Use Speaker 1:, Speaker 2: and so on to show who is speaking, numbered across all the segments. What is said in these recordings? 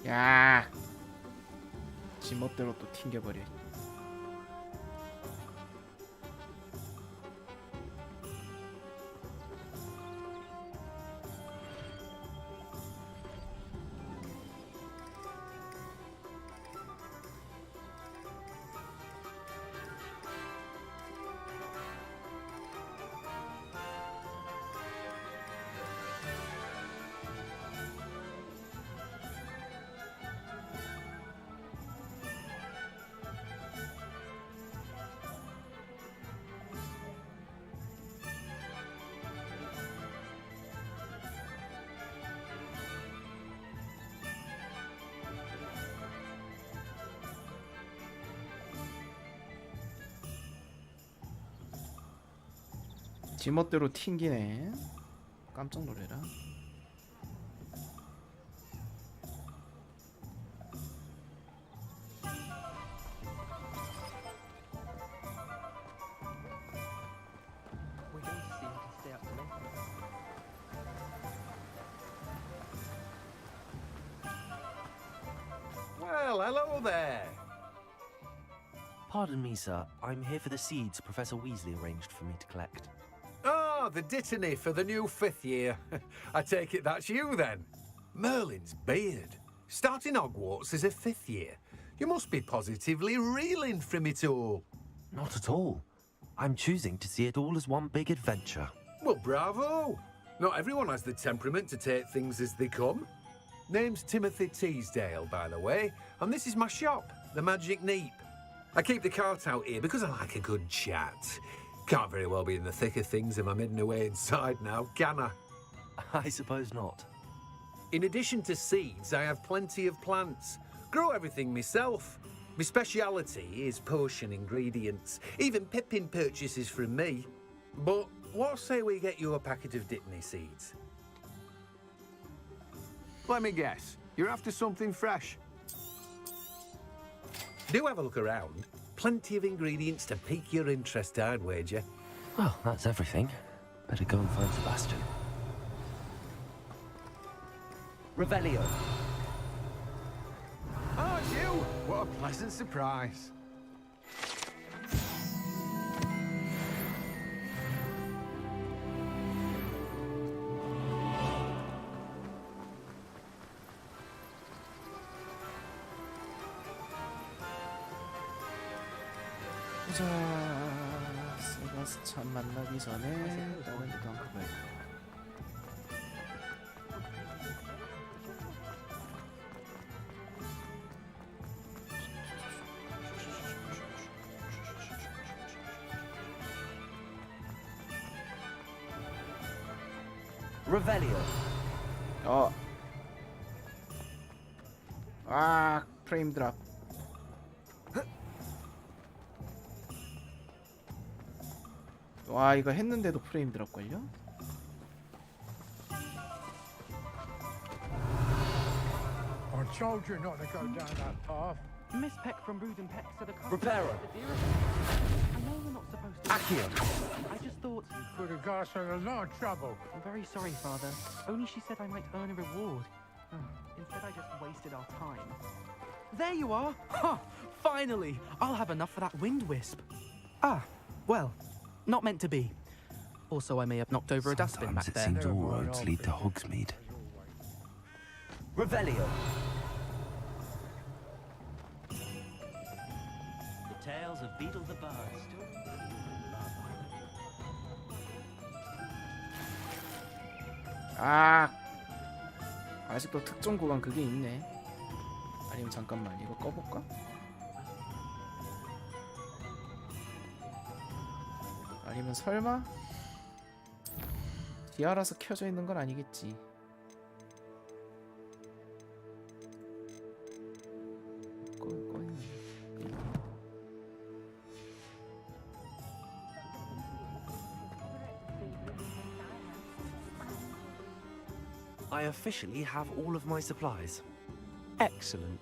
Speaker 1: 야, 지멋대로 또 튕겨버려. 지멋대로 튕기네. 깜짝 놀래라.
Speaker 2: Well, hello there.
Speaker 3: Pardon me, sir. I'm here for the seeds Professor Weasley arranged for me to collect.
Speaker 2: Ah, the dittany for the new 5th year. I take it that's you then. Merlin's beard. Starting Hogwarts as a 5th year. You must be positively reeling from it all.
Speaker 3: Not at all. I'm choosing to see it all as one big adventure.
Speaker 2: Well, bravo. Not everyone has the temperament to take things as they come. Name's Timothy Teasdale, by the way, and this is my shop, the Magic Neep. I keep the cart out here because I like a good chat. Can't very well be in the thick of things if I'm hidden away inside now, can I?
Speaker 3: I suppose not.
Speaker 2: In addition to seeds, I have plenty of plants. Grow everything myself. My speciality is potion ingredients. Even Pippin purchases from me. But what say we get you a packet of Dittany seeds? Let me guess. You're after something fresh. Do have a look around. Plenty of ingredients to pique your interest, I'd wager.
Speaker 3: Well, that's everything. Better go and find Sebastian. Revelio.
Speaker 2: Oh, it's you! What a pleasant surprise.
Speaker 1: 자, 세바스찬 만나기 전에 일단은 일단 그거.
Speaker 3: Revelio.
Speaker 1: 아, 프레임 드랍. 와, 이거 했는데도 프레임 드랍 걸려?
Speaker 4: I told you not to go down that path.
Speaker 5: Miss Peck from Brood and Peck said a couple
Speaker 3: Reparo.
Speaker 5: of the dearest. I know we're not supposed to.
Speaker 3: Accio.
Speaker 5: I just thought.
Speaker 4: You could have got us in a lot of trouble.
Speaker 5: I'm very sorry, Father. Only she said I might earn a reward. Instead, I just wasted our time. There you are! Ha! Finally! I'll have enough for that wind wisp. Ah, well, not meant to be. Also, I may have knocked over a dustbin back
Speaker 3: Sometimes it
Speaker 5: there.
Speaker 3: seems all roads lead to Hogsmeade. Revelio. The tales of Beetle the Bard.
Speaker 1: 아, 아직도 특정 구간 그게 있네. 아니면 잠깐만 이거 꺼볼까? 아니면 설마 디아라서 켜져 있는 건 아니겠지. 꺼 있네.
Speaker 3: I officially have all of my supplies. Excellent.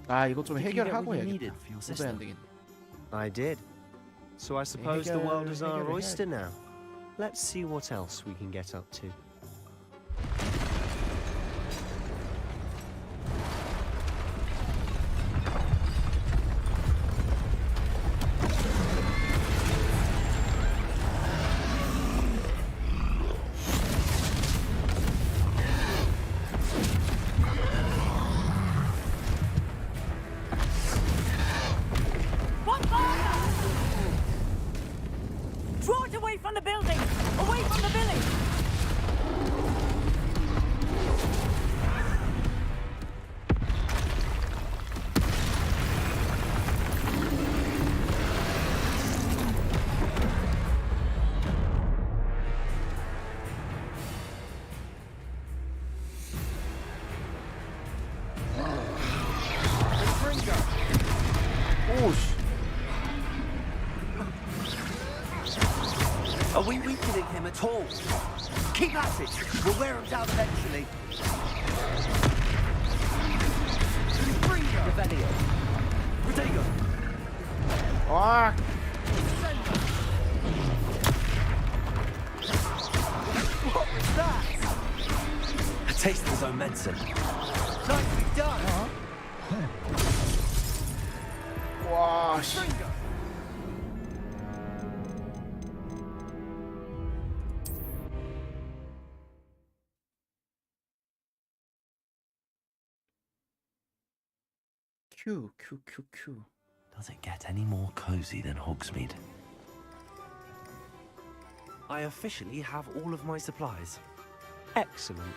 Speaker 1: 아, 이거 좀
Speaker 3: Did you get
Speaker 1: 해결하고
Speaker 3: what you
Speaker 1: 해야겠다.
Speaker 3: needed for your
Speaker 1: 도저히
Speaker 3: sister?
Speaker 1: 안 되겠네.
Speaker 6: I did. So I suppose the world is our oyster now. Let's see what else we can get up to.
Speaker 3: him at all. Keep at it. We'll wear him down eventually. Revelio. Rodrigo.
Speaker 1: 와,
Speaker 3: What was that? A taste of his own medicine. Nicely done.
Speaker 1: 와, 씨. 큐.
Speaker 3: Does it get any more cozy than Hogsmeade? I officially have all of my supplies.
Speaker 6: Excellent.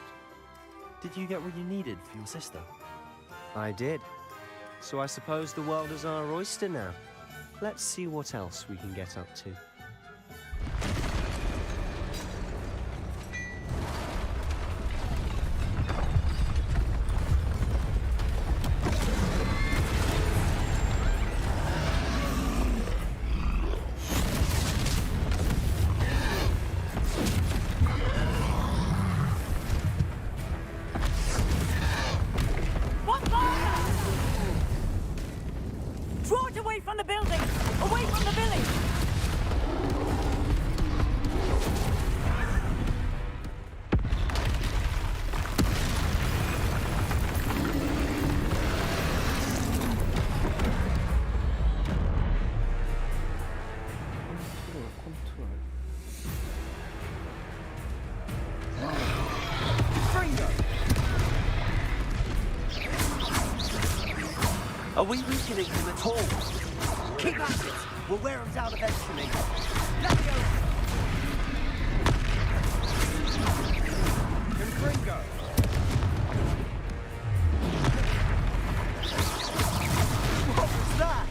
Speaker 3: Did you get what you needed for your sister?
Speaker 6: I did. So I suppose the world is our oyster now. Let's see what else we can get up to.
Speaker 7: What fire? Draw it away from the building! Away from the village!
Speaker 1: 컨트롤.
Speaker 3: Are we weakening him at all? Keep at it. We'll wear him down eventually. Levio.
Speaker 2: Confringo.
Speaker 3: What was that?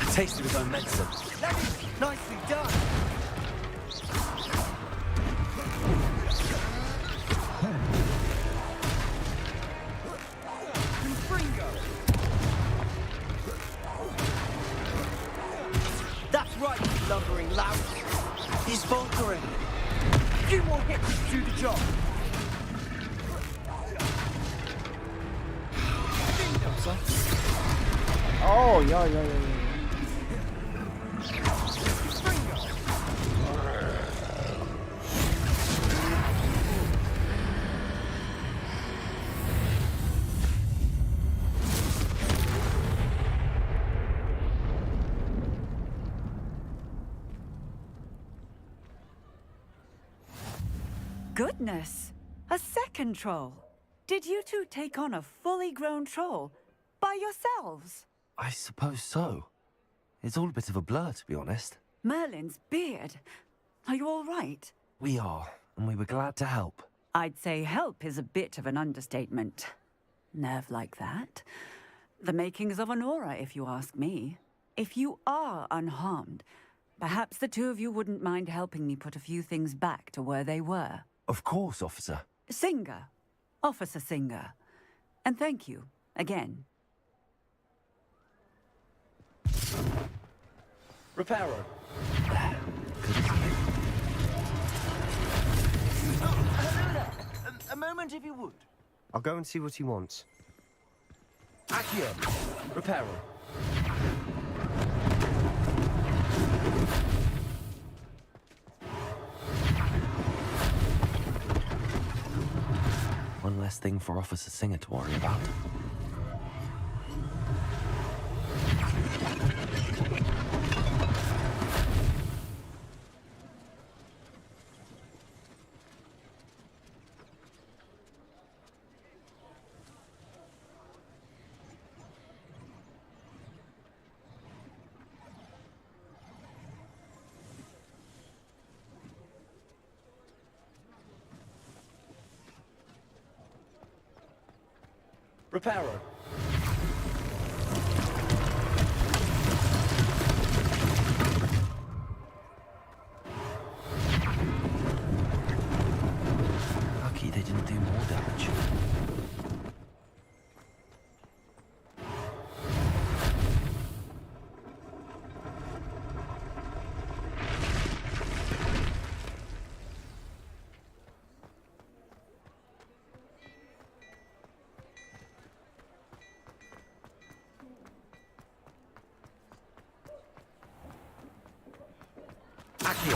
Speaker 3: A taste of his own medicine. Levio. Nicely done. That's right, you lumbering lout. He's faltering. A few more hits to do the job.
Speaker 1: 야.
Speaker 7: Goodness! A second troll! Did you two take on a fully grown troll by yourselves?
Speaker 3: I suppose so. It's all a bit of a blur, to be honest.
Speaker 7: Merlin's beard. Are you all right?
Speaker 3: We are, and we were glad to help.
Speaker 7: I'd say help is a bit of an understatement. Nerve like that. The makings of an aura, if you ask me. If you are unharmed, perhaps the two of you wouldn't mind helping me put a few things back to where they were.
Speaker 3: Of course, officer.
Speaker 7: Singer. Officer Singer. And thank you, again.
Speaker 3: Reparo. A moment, if you would.
Speaker 6: I'll go and see what he wants.
Speaker 3: Accio. Reparo. One less thing for Officer Singer to worry about. Reparo. Lucky they didn't do more damage. Accio.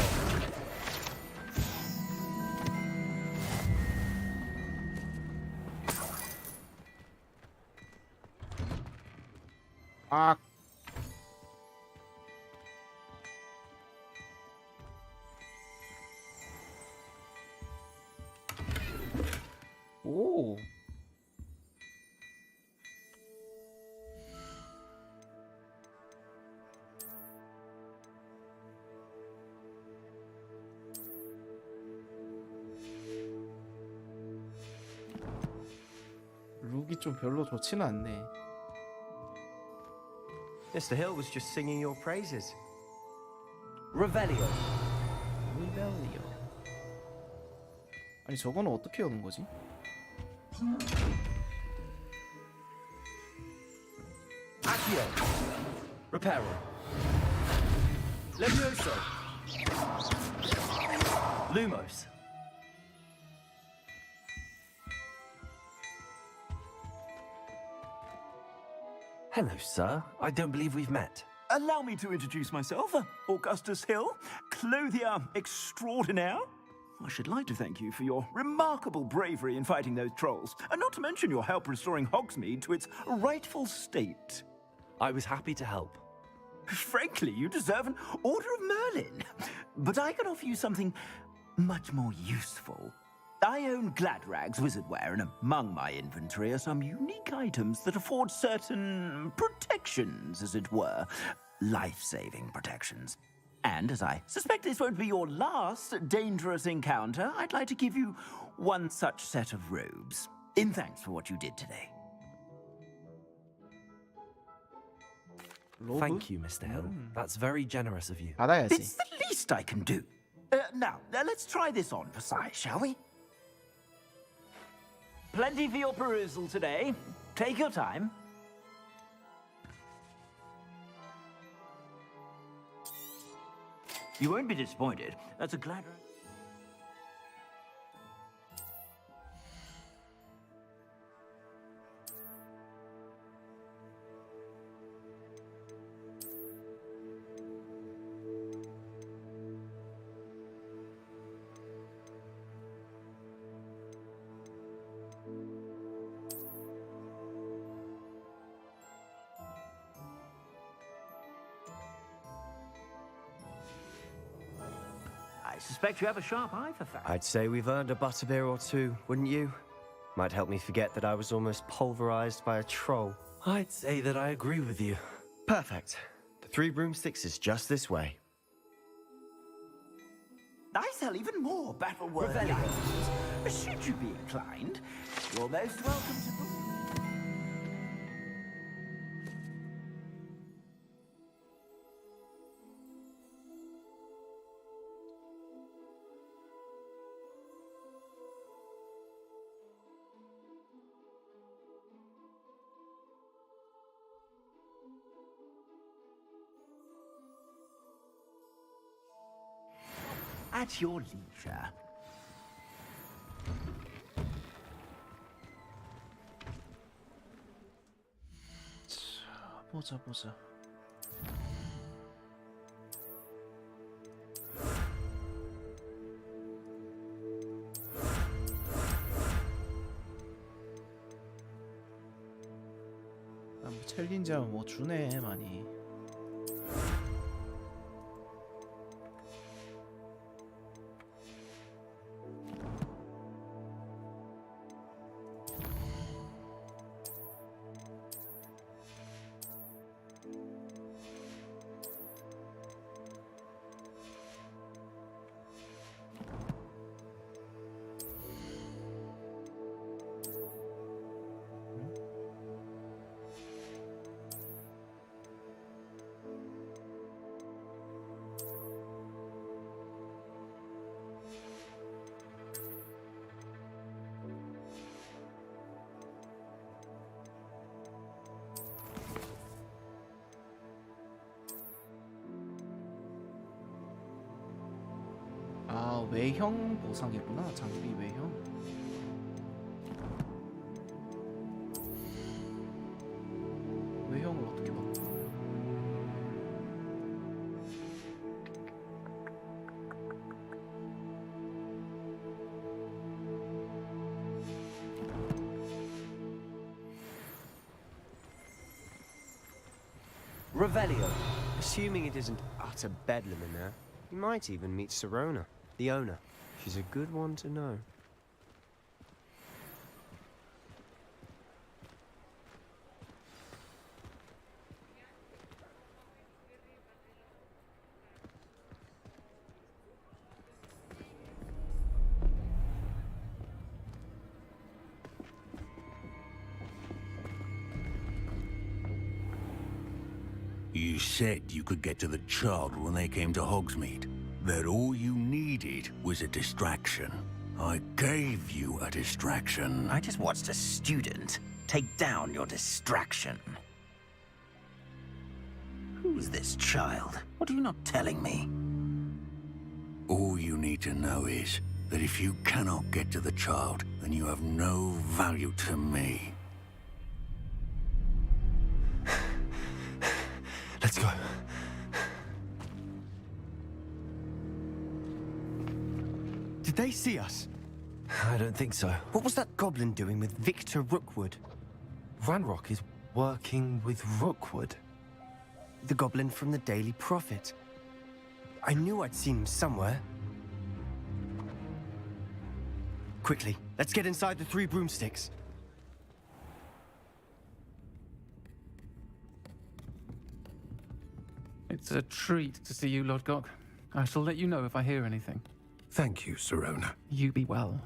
Speaker 1: 아. 오. 룩이 좀 별로 좋지는 않네.
Speaker 6: Mr. Hill was just singing your praises.
Speaker 3: Revelio.
Speaker 1: 리벨리오. 아니 저거는 어떻게 여는 거지?
Speaker 3: Accio. Reparo. Levioso. Lumos.
Speaker 8: Hello, sir. I don't believe we've met.
Speaker 9: Allow me to introduce myself, Augustus Hill, clothier extraordinaire. I should like to thank you for your remarkable bravery in fighting those trolls, and not to mention your help restoring Hogsmeade to its rightful state.
Speaker 8: I was happy to help.
Speaker 9: Frankly, you deserve an Order of Merlin. But I can offer you something much more useful. I own Gladrag's wizardware, and among my inventory are some unique items that afford certain protections, as it were. Life-saving protections. And as I suspect this won't be your last dangerous encounter, I'd like to give you one such set of robes, in thanks for what you did today.
Speaker 1: 로브?
Speaker 8: Thank you, Mr. Hill. That's very generous of you.
Speaker 1: 받아야지.
Speaker 9: It's the least I can do. Now, let's try this on for size, shall we? Plenty for your perusal today. Take your time. You won't be disappointed. That's a glad... I suspect you have a sharp eye for facts.
Speaker 6: I'd say we've earned a butterbeer or two, wouldn't you? Might help me forget that I was almost pulverized by a troll.
Speaker 8: I'd say that I agree with you.
Speaker 6: Perfect. The 3 broomsticks is just this way.
Speaker 9: I sell even more battle-worthy items. Should you be inclined, you're most welcome to... At your leisure.
Speaker 1: 보자 보자. 아, 뭐 챌린지하면 뭐 주네 많이. 아, 외형 보상이구나. 장비 외형. 외형을 어떻게 바꿔?
Speaker 3: Revelio.
Speaker 6: Assuming it isn't utter bedlam in there, you might even meet Sirona, the owner. She's a good one to know.
Speaker 10: You said you could get to the child when they came to Hogsmeade. That all you needed was a distraction. I gave you a distraction.
Speaker 9: I just watched a student take down your distraction. Who's this child? What are you not telling me?
Speaker 10: All you need to know is that if you cannot get to the child, then you have no value to me.
Speaker 6: Let's go. Did they see us?
Speaker 8: I don't think so.
Speaker 6: What was that goblin doing with Victor Rookwood?
Speaker 8: Ranrock is working with Rookwood.
Speaker 6: The goblin from the Daily Prophet. I knew I'd seen him somewhere. Quickly, let's get inside the 3 broomsticks.
Speaker 5: It's a treat to see you, Lodgok. I shall let you know if I hear anything.
Speaker 2: Thank you, Sirona.
Speaker 5: You be well.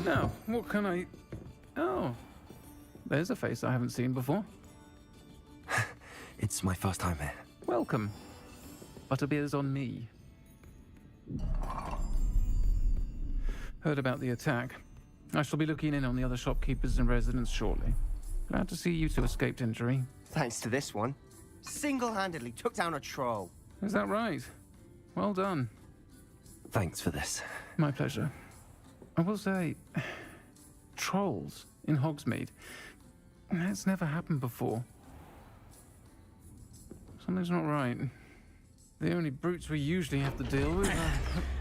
Speaker 5: Now, what can I... Oh, there's a face I haven't seen before.
Speaker 8: It's my first time here.
Speaker 5: Welcome. Butterbeer's on me. Heard about the attack. I shall be looking in on the other shopkeepers and residents shortly. Glad to see you two escaped injury.
Speaker 6: Thanks to this one. Single-handedly took down a troll.
Speaker 5: Is that right? Well done.
Speaker 8: Thanks for this.
Speaker 5: My pleasure. I will say, trolls in Hogsmeade. That's never happened before. Something's not right. The only brutes we usually have to deal with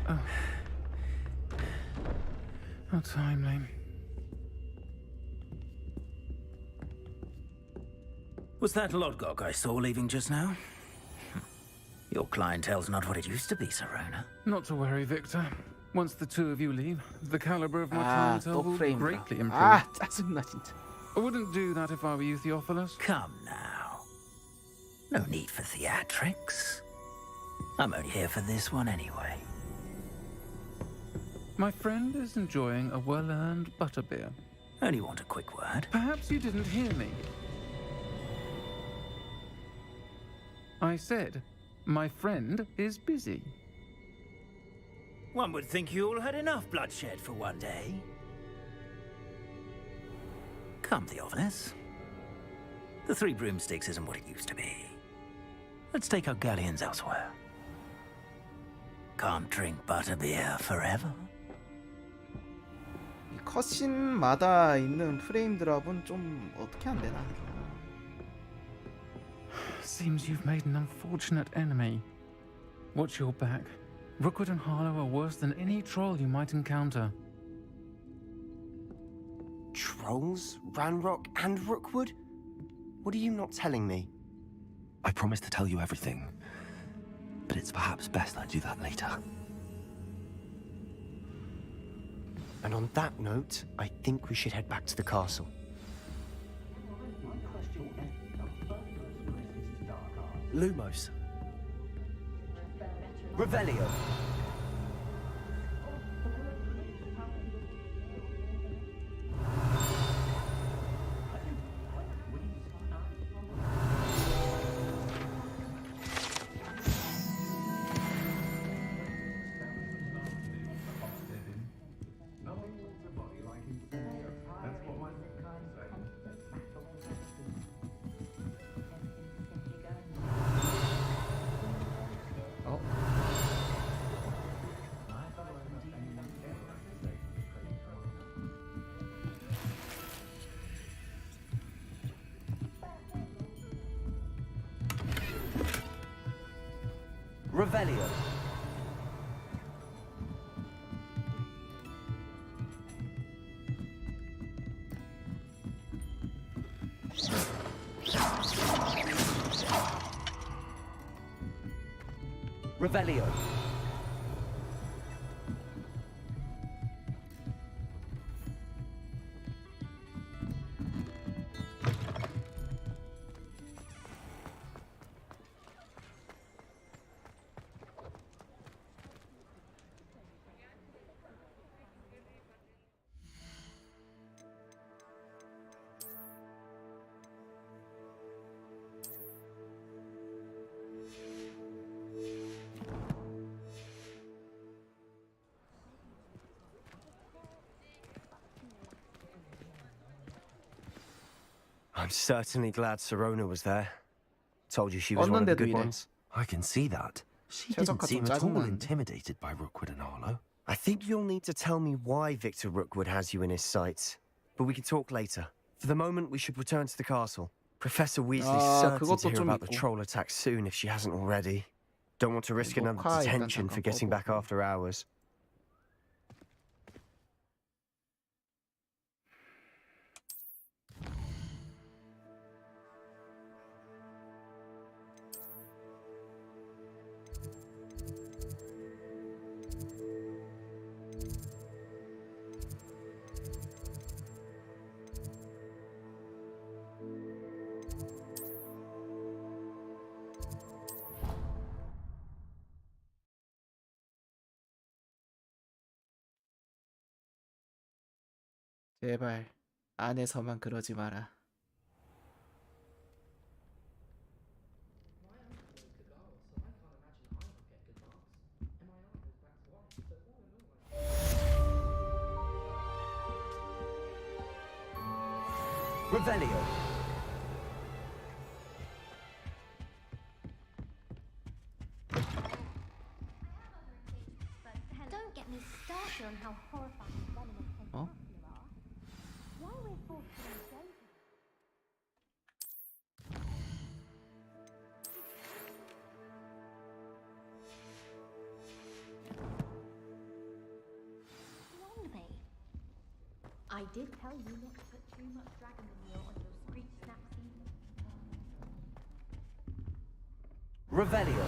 Speaker 5: are... How timely.
Speaker 9: Was that Lodgok I saw leaving just now? Your clientele's not what it used to be, Sirona.
Speaker 5: Not to worry, Victor. Once the two of you leave, the caliber of my
Speaker 1: 아,
Speaker 5: clientele
Speaker 1: 또
Speaker 5: will
Speaker 1: 프레임이다.
Speaker 5: greatly improve.
Speaker 1: 아, 짜증나 진짜.
Speaker 5: I wouldn't do that if I were you, Theophilus.
Speaker 9: Come now. No need for theatrics. I'm only here for this one anyway.
Speaker 5: My friend is enjoying a well-earned butterbeer.
Speaker 9: Only want a quick word.
Speaker 5: Perhaps you didn't hear me. I said, my friend is busy.
Speaker 9: One would think you all had enough bloodshed for one day. Come, Theophilus. The 3 broomsticks isn't what it used to be. Let's take our galleons elsewhere. Can't drink butterbeer forever.
Speaker 1: 이 컷신마다 있는 프레임 드랍은 좀 어떻게 안 되나?
Speaker 5: Seems you've made an unfortunate enemy. Watch your back. Rookwood and Harlow are worse than any troll you might encounter.
Speaker 6: Trolls, Ranrock, and Rookwood? What are you not telling me?
Speaker 8: I promise to tell you everything, but it's perhaps best I do that later.
Speaker 6: And on that note, I think we should head back to the castle.
Speaker 3: Lumos. Revelio. Revelio. Revelio.
Speaker 6: I'm certainly glad Sirona was there. Told you she was one of the good ones.
Speaker 8: I can see that. She didn't seem at all intimidated by Rookwood and Arlo.
Speaker 6: I think you'll need to tell me why Victor Rookwood has you in his sights. But we can talk later. For the moment, we should return to the castle. Professor Weasley's certain to hear about the troll attack soon if she hasn't already. Don't want to risk another detention for getting back after hours.
Speaker 1: 제발 안에서만 그러지 마라.
Speaker 3: Revelio.
Speaker 11: Don't get me started on how horrifying venomous
Speaker 1: 어?
Speaker 11: Why we're forced to engage? Warned me. I did tell you not to put too much dragon manure on your screech snap season.
Speaker 3: Revelio.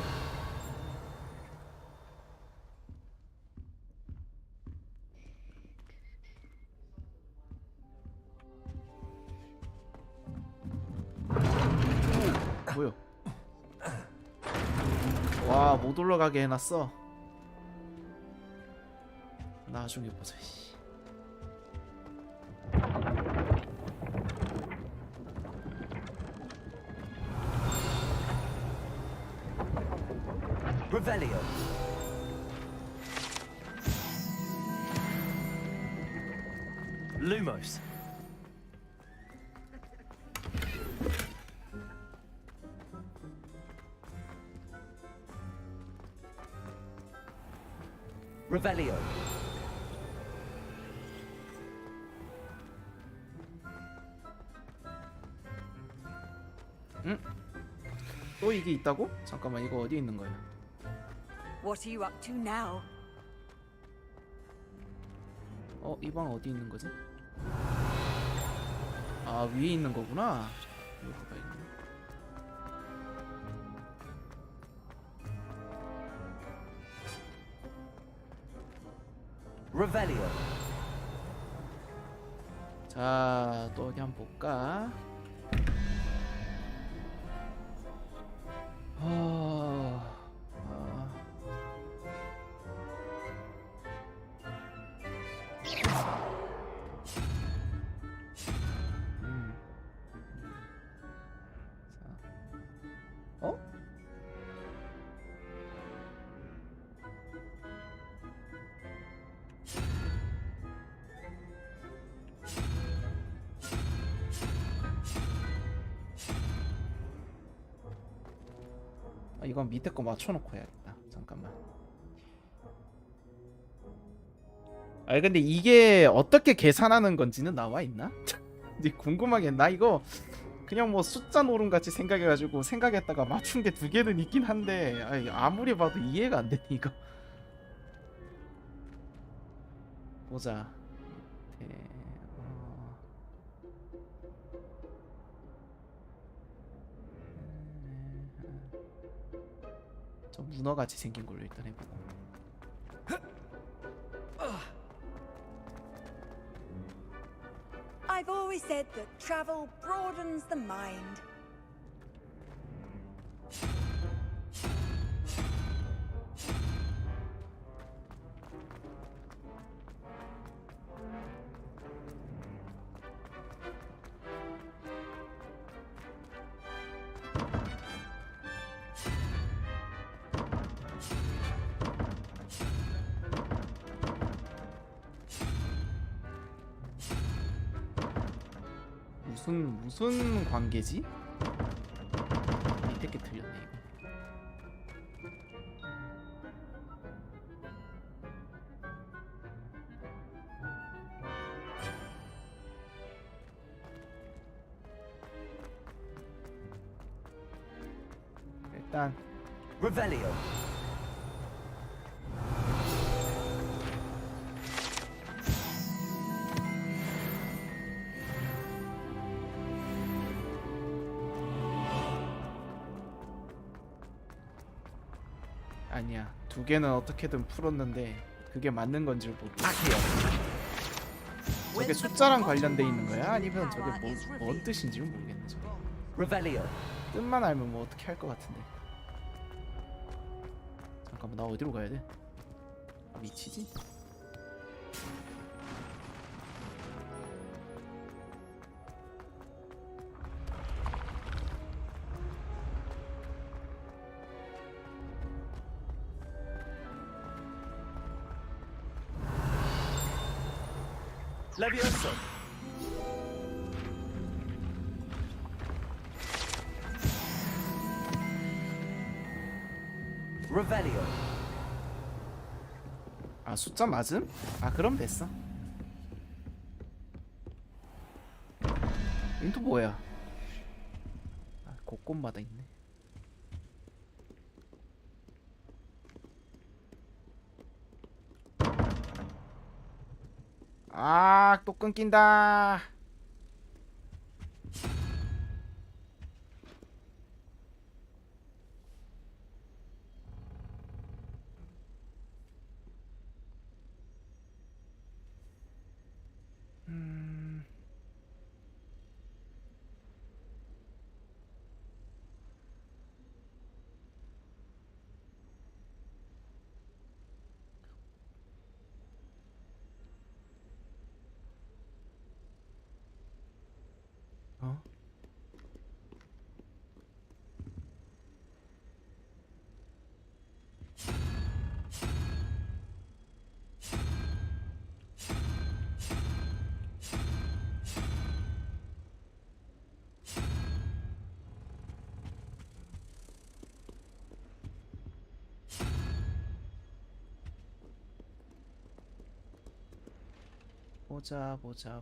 Speaker 1: 뭐야? 와, 못 올라가게 해놨어. 나중에 보자. 씨.
Speaker 3: Revelio.
Speaker 6: Lumos.
Speaker 3: Revelio.
Speaker 1: 응? 또 이게 있다고? 잠깐만, 이거 어디 있는 거야?
Speaker 7: What are you up to now?
Speaker 1: 이 방 어디 있는 거지? 아, 위에 있는 거구나. 여기가 있네.
Speaker 3: Revelio.
Speaker 1: 자, 또 어디 한번 볼까? 어? 이건 밑에 거 맞춰놓고 해야겠다. 잠깐만. 근데 이게 어떻게 계산하는 건지는 나와 있나? 근데 궁금하게. 나 이거 그냥 뭐 숫자 노름 같이 생각해가지고 생각했다가 맞춘 게 두 개는 있긴 한데 아무리 봐도 이해가 안 되네 이거. 보자. 좀 문어같이 생긴 걸로 일단 해보고.
Speaker 12: I've always said that travel broadens the mind.
Speaker 1: 무슨 관계지? 밑에 게 틀렸네 이거. 일단
Speaker 9: Revelio.
Speaker 1: 아니야. 두 개는 어떻게든 풀었는데 그게 맞는 건지 모르겠어. 저게 숫자랑 관련돼 있는 거야? 아니면 저게 뭔 뜻인지는 모르겠네. 저게.
Speaker 9: Revelio.
Speaker 1: 뜻만 알면 뭐 어떻게 할 것 같은데. 잠깐만, 나 어디로 가야 돼? 미치지?
Speaker 9: Levioso. Revelio.
Speaker 1: 아, 숫자 맞음? 아, 그럼 됐어. 이건 또 뭐야? 아, 곳곳마다 있네. 아, 또 끊긴다. 어?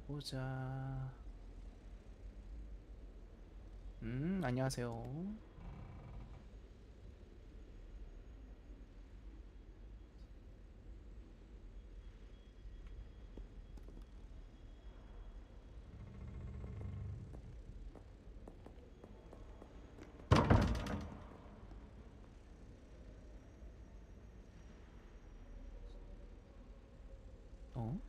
Speaker 1: 보자. 안녕하세요. 어?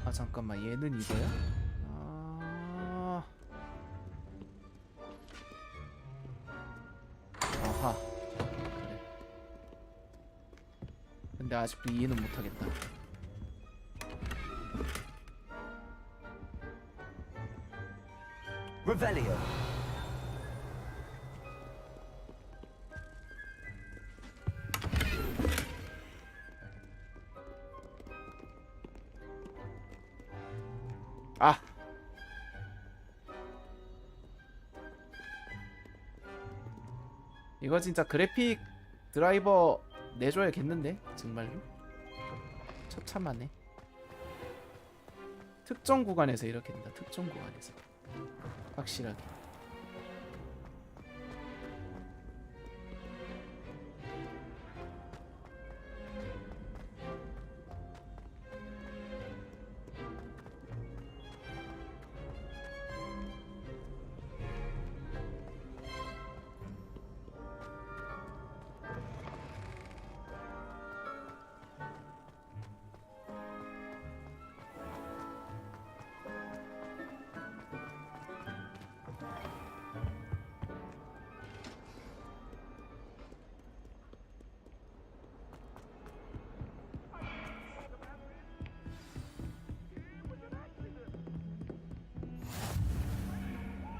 Speaker 1: 아, 잠깐만, 얘는 이거야? 아... 아하. 그래. 근데 아직도 이해는 못하겠다.
Speaker 9: Revelio.
Speaker 1: 아! 이거 진짜 그래픽 드라이버 내줘야겠는데? 정말로? 처참하네. 특정 구간에서 이렇게 된다. 특정 구간에서 확실하게.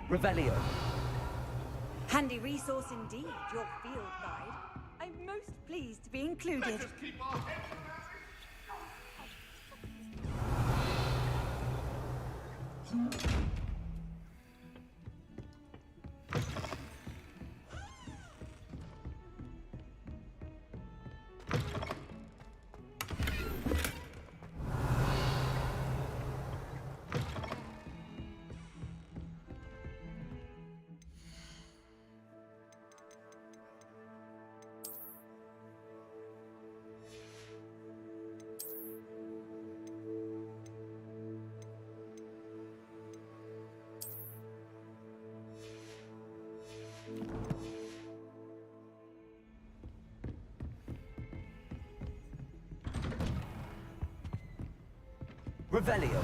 Speaker 3: Revelio.
Speaker 12: Handy resource indeed, your field guide. I'm most pleased to be included.
Speaker 3: Revelio.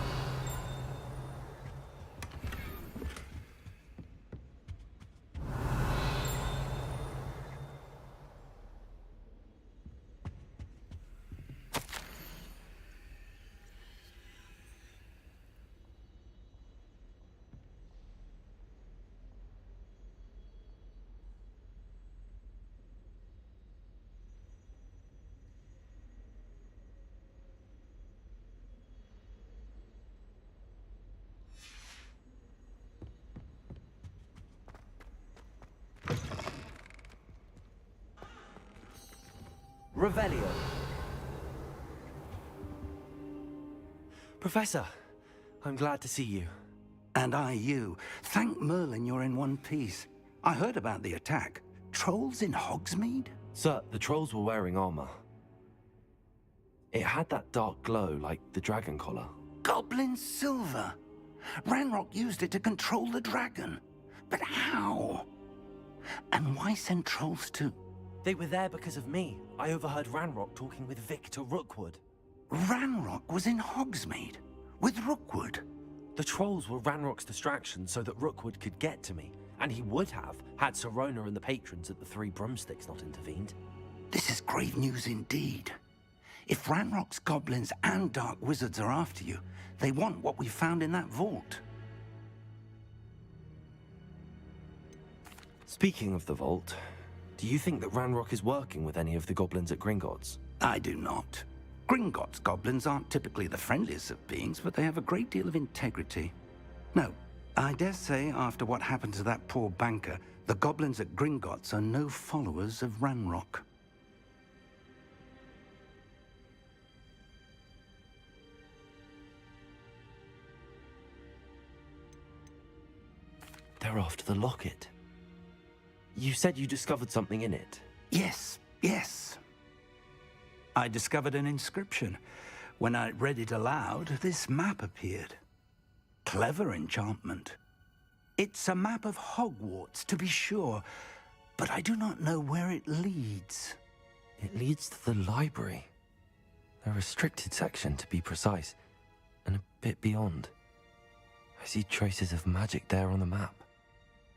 Speaker 3: Revelio.
Speaker 9: Professor, I'm glad to see you.
Speaker 10: And I you. Thank Merlin you're in one piece. I heard about the attack. Trolls in Hogsmeade?
Speaker 8: Sir, the trolls were wearing armor. It had that dark glow like the dragon collar.
Speaker 10: Goblin silver. Ranrock used it to control the dragon. But how? And why send trolls to...
Speaker 9: They were there because of me. I overheard Ranrock talking with Victor Rookwood.
Speaker 10: Ranrock was in Hogsmeade? With Rookwood?
Speaker 9: The trolls were Ranrock's distraction so that Rookwood could get to me. And he would have, had Sirona and the patrons at the Three Broomsticks not intervened.
Speaker 10: This is grave news indeed. If Ranrock's goblins and dark wizards are after you, they want what we found in that vault.
Speaker 8: Speaking of the vault, do you think that Ranrock is working with any of the goblins at Gringotts?
Speaker 10: I do not. Gringotts goblins aren't typically the friendliest of beings, but they have a great deal of integrity. No, I dare say after what happened to that poor banker, the goblins at Gringotts are no followers of Ranrock.
Speaker 8: They're after the locket. You said you discovered something in it.
Speaker 10: Yes, yes. I discovered an inscription. When I read it aloud, this map appeared. Clever enchantment. It's a map of Hogwarts, to be sure, but I do not know where it leads.
Speaker 8: It leads to the library. A restricted section, to be precise, and a bit beyond. I see traces of magic there on the map.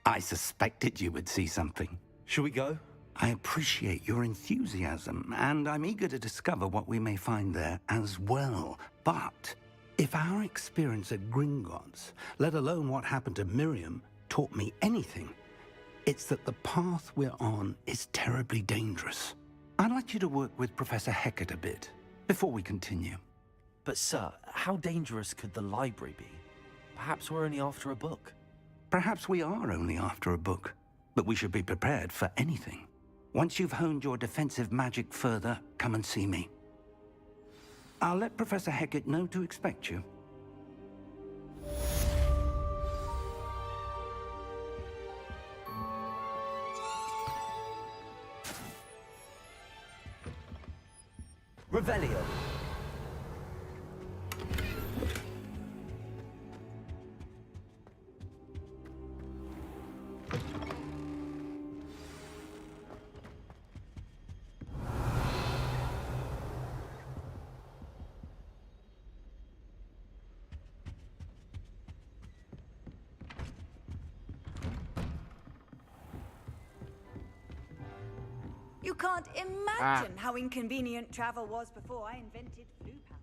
Speaker 10: I suspected you would see something.
Speaker 9: Shall we go?
Speaker 10: I appreciate your enthusiasm, and I'm eager to discover what we may find there as well. But if our experience at Gringotts, let alone what happened to Miriam, taught me anything, it's that the path we're on is terribly dangerous. I'd like you to work with Professor Hecat a bit before we continue.
Speaker 9: But sir, how dangerous could the library be? Perhaps we're only after a book.
Speaker 10: Perhaps we are only after a book, but we should be prepared for anything. Once you've honed your defensive magic further, come and see me. I'll let Professor Hecat know to expect you.
Speaker 9: Revelio.
Speaker 12: You can't imagine how inconvenient travel was before I invented flu powder.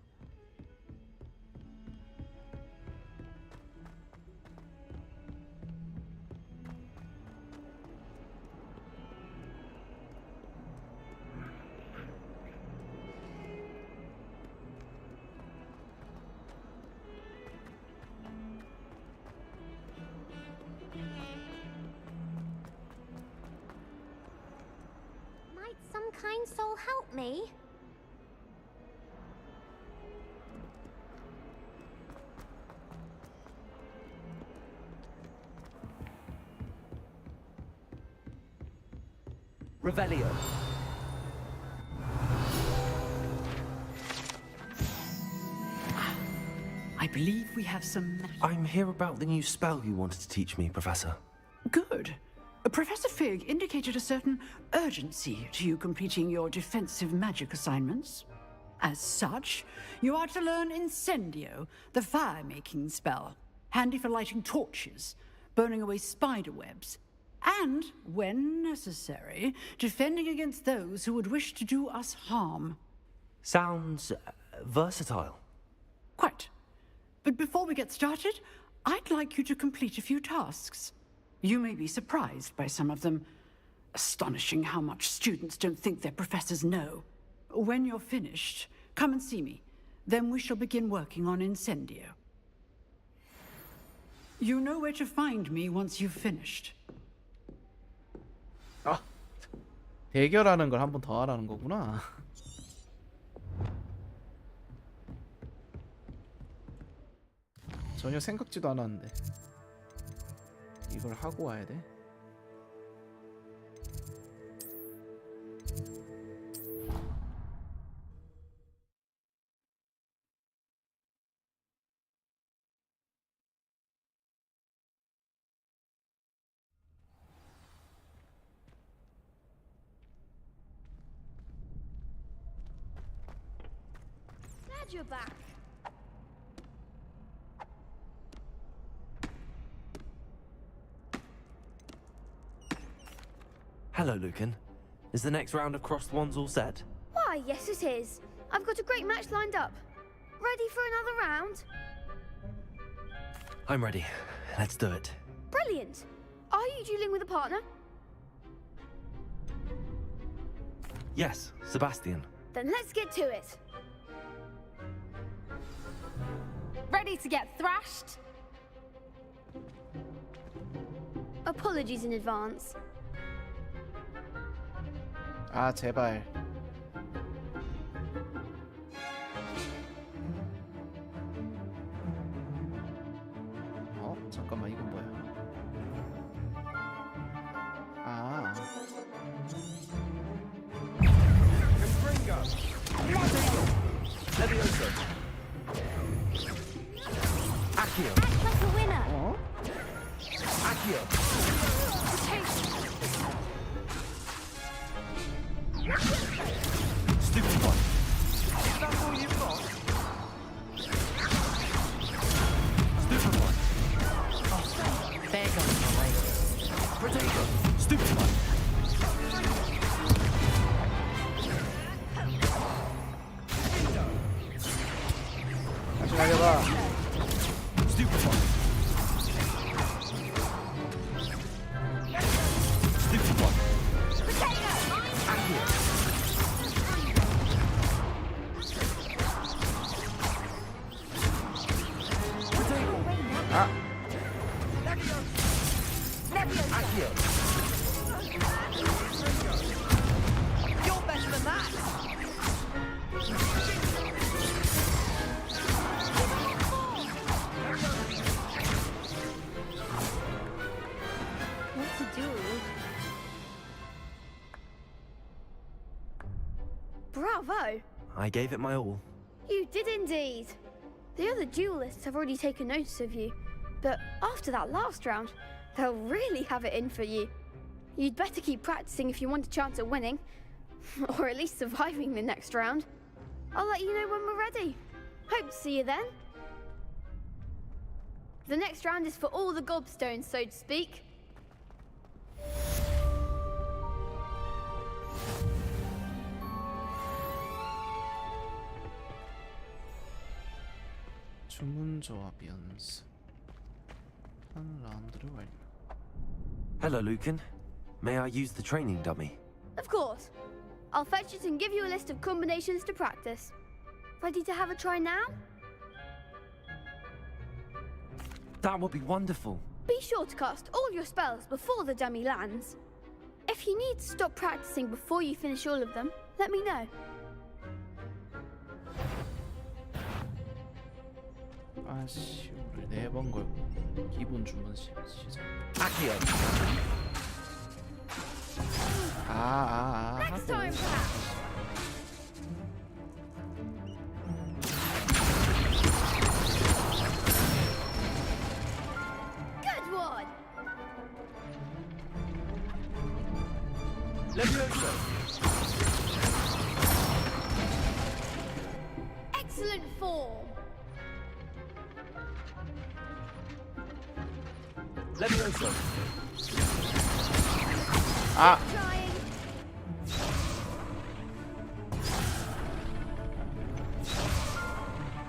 Speaker 11: Might some kind soul help me?
Speaker 9: Revelio.
Speaker 13: I believe we have some...
Speaker 8: I'm here about the new spell you wanted to teach me, Professor.
Speaker 13: Good. Professor Fig indicated a certain urgency to you completing your defensive magic assignments. As such, you are to learn Incendio, the fire-making spell, handy for lighting torches, burning away spider webs, and, when necessary, defending against those who would wish to do us harm.
Speaker 8: Sounds versatile.
Speaker 13: Quite. But before we get started, I'd like you to complete a few tasks. You may be surprised by some of them. Astonishing how much students don't think their professors know. When you're finished, come and see me. Then we shall begin working on Incendio. You know where to find me once you've finished.
Speaker 1: 아, 대결하는 걸 한 번 더 하라는 거구나. 전혀 생각지도 않았는데 이걸 하고 와야 돼?
Speaker 11: Glad you're back.
Speaker 8: Hello, Lucan. Is the next round of Crossed Wands all set?
Speaker 11: Why, yes it is. I've got a great match lined up. Ready for another round?
Speaker 8: I'm ready. Let's do it.
Speaker 11: Brilliant. Are you dueling with a partner?
Speaker 8: Yes, Sebastian.
Speaker 11: Then let's get to it. Ready to get thrashed? Apologies in advance.
Speaker 1: 아, 제발. 잠깐만, 이건 뭐야? 아.
Speaker 11: Act like a winner.
Speaker 1: 어?
Speaker 9: Stupid one. Is that all you've got? Stupid one. Oh,
Speaker 13: there goes my way.
Speaker 9: Potato. Stupid one.
Speaker 1: 다시 가져가.
Speaker 9: Stupid one. Stupid one.
Speaker 1: 아.
Speaker 3: You're better than that.
Speaker 11: What to do? Bravo!
Speaker 8: I gave it my all.
Speaker 14: You did indeed. The other duelists have already taken notice of you, but after that last round, they'll really have it in for you. You'd better keep practicing if you want a chance at winning, or at least surviving the next round. I'll let you know when we're ready. Hope to see you then. The next round is for all the gobstones, so to speak.
Speaker 1: 주문 조합 연습. 한 라운드를 완료.
Speaker 8: Hello, Lucan. May I use the training dummy?
Speaker 14: Of course. I'll fetch it and give you a list of combinations to practice. Ready to have a try now?
Speaker 8: That would be wonderful.
Speaker 14: Be sure to cast all your spells before the dummy lands. If you need to stop practicing before you finish all of them, let me know.
Speaker 1: 아씨, 오늘 4번 걸고 기본 주문 시작.
Speaker 8: Accio.
Speaker 14: Next time, perhaps. Good one.
Speaker 9: Levioso.
Speaker 14: Excellent form.
Speaker 9: Levioso.
Speaker 14: Trying.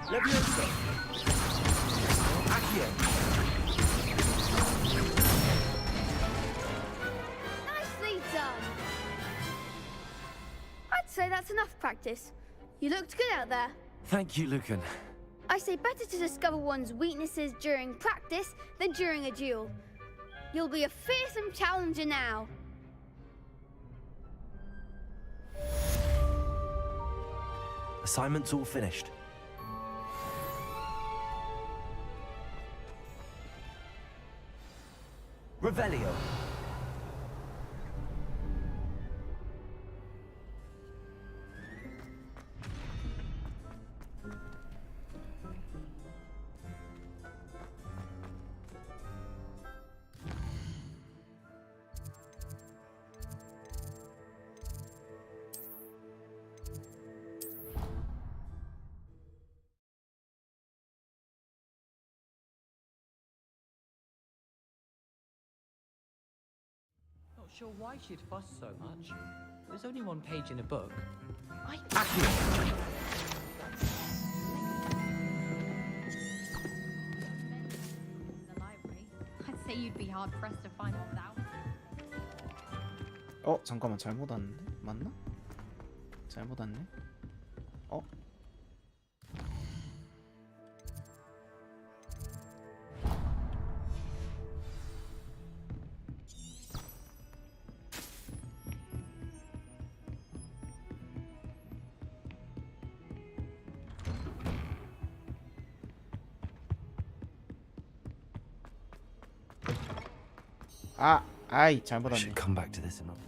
Speaker 9: Levioso. Accio.
Speaker 14: Nicely done. I'd say that's enough practice. You looked good out there.
Speaker 8: Thank you, Lucan.
Speaker 14: I say better to discover one's weaknesses during practice than during a duel. You'll be a fearsome challenger now.
Speaker 8: Assignment's all finished.
Speaker 9: Revelio.
Speaker 15: Not sure why she'd fuss so much. There's only one page in a book. I...
Speaker 11: The library. I'd say you'd be hard pressed to find 1,000.
Speaker 1: 잠깐만, 잘못 왔는데? 맞나? 잘못 왔네? 아이, 잘못
Speaker 8: I
Speaker 1: 왔네.
Speaker 8: should come back to this another.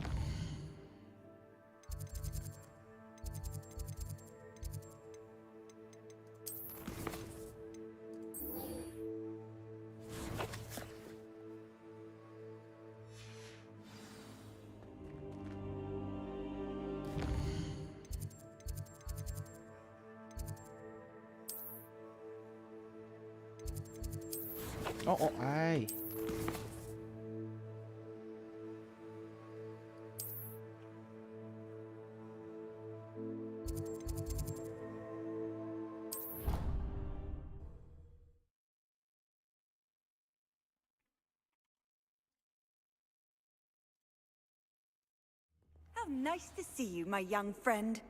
Speaker 1: 아이.
Speaker 12: How nice to see you, my young friend.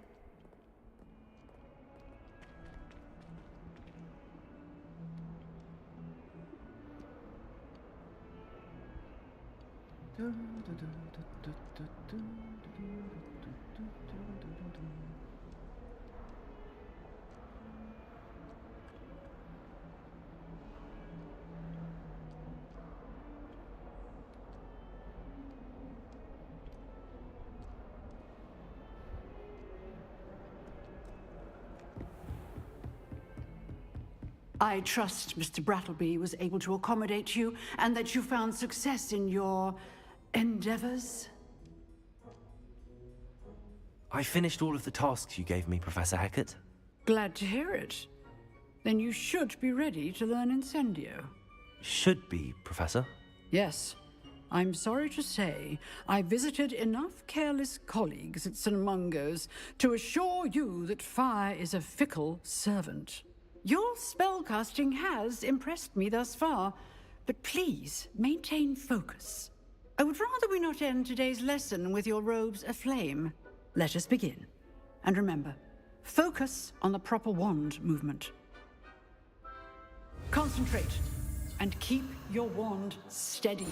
Speaker 13: I trust Mr. Brattleby was able to accommodate you and that you found success in your endeavors.
Speaker 8: I finished all of the tasks you gave me, Professor Hecat.
Speaker 13: Glad to hear it. Then you should be ready to learn Incendio.
Speaker 8: Should be, Professor.
Speaker 13: Yes. I'm sorry to say, I visited enough careless colleagues at St. Mungo's to assure you that fire is a fickle servant. Your spellcasting has impressed me thus far, but please maintain focus. I would rather we not end today's lesson with your robes aflame. Let us begin. And remember, focus on the proper wand movement. Concentrate, and keep your wand steady.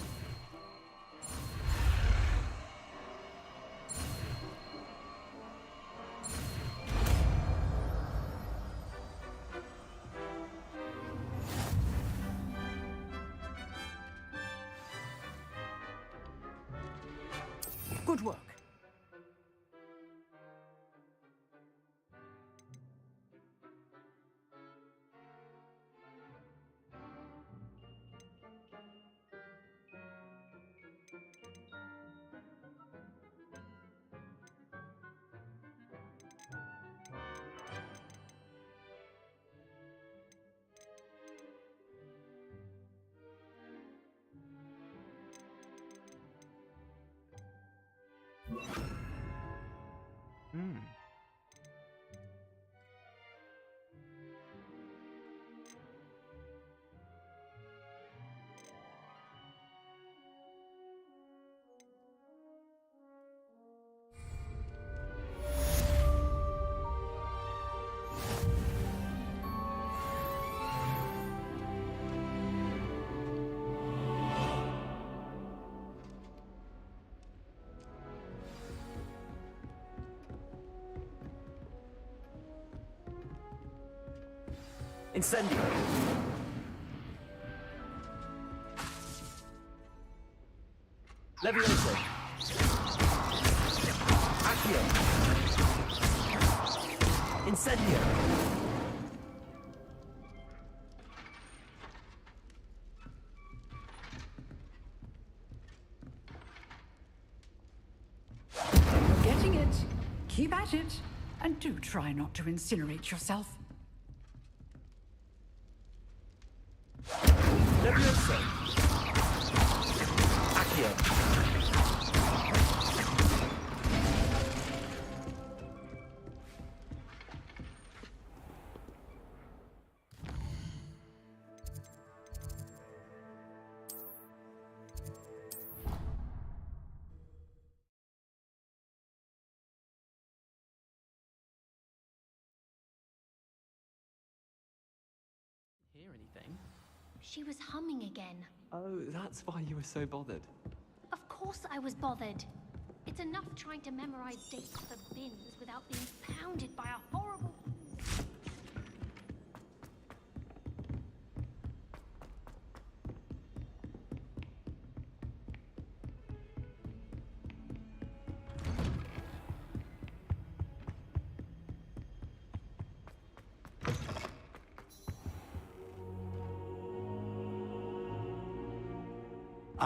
Speaker 13: Good work.
Speaker 8: Incendio! Levioso! Accio! Incendio!
Speaker 13: You're getting it. Keep at it. And do try not to incinerate yourself.
Speaker 8: Levioso! Accio!
Speaker 5: Hear anything?
Speaker 11: She was humming again.
Speaker 15: Oh, that's why you were so bothered.
Speaker 11: Of course I was bothered. It's enough trying to memorize dates for bins without being pounded by a horrible...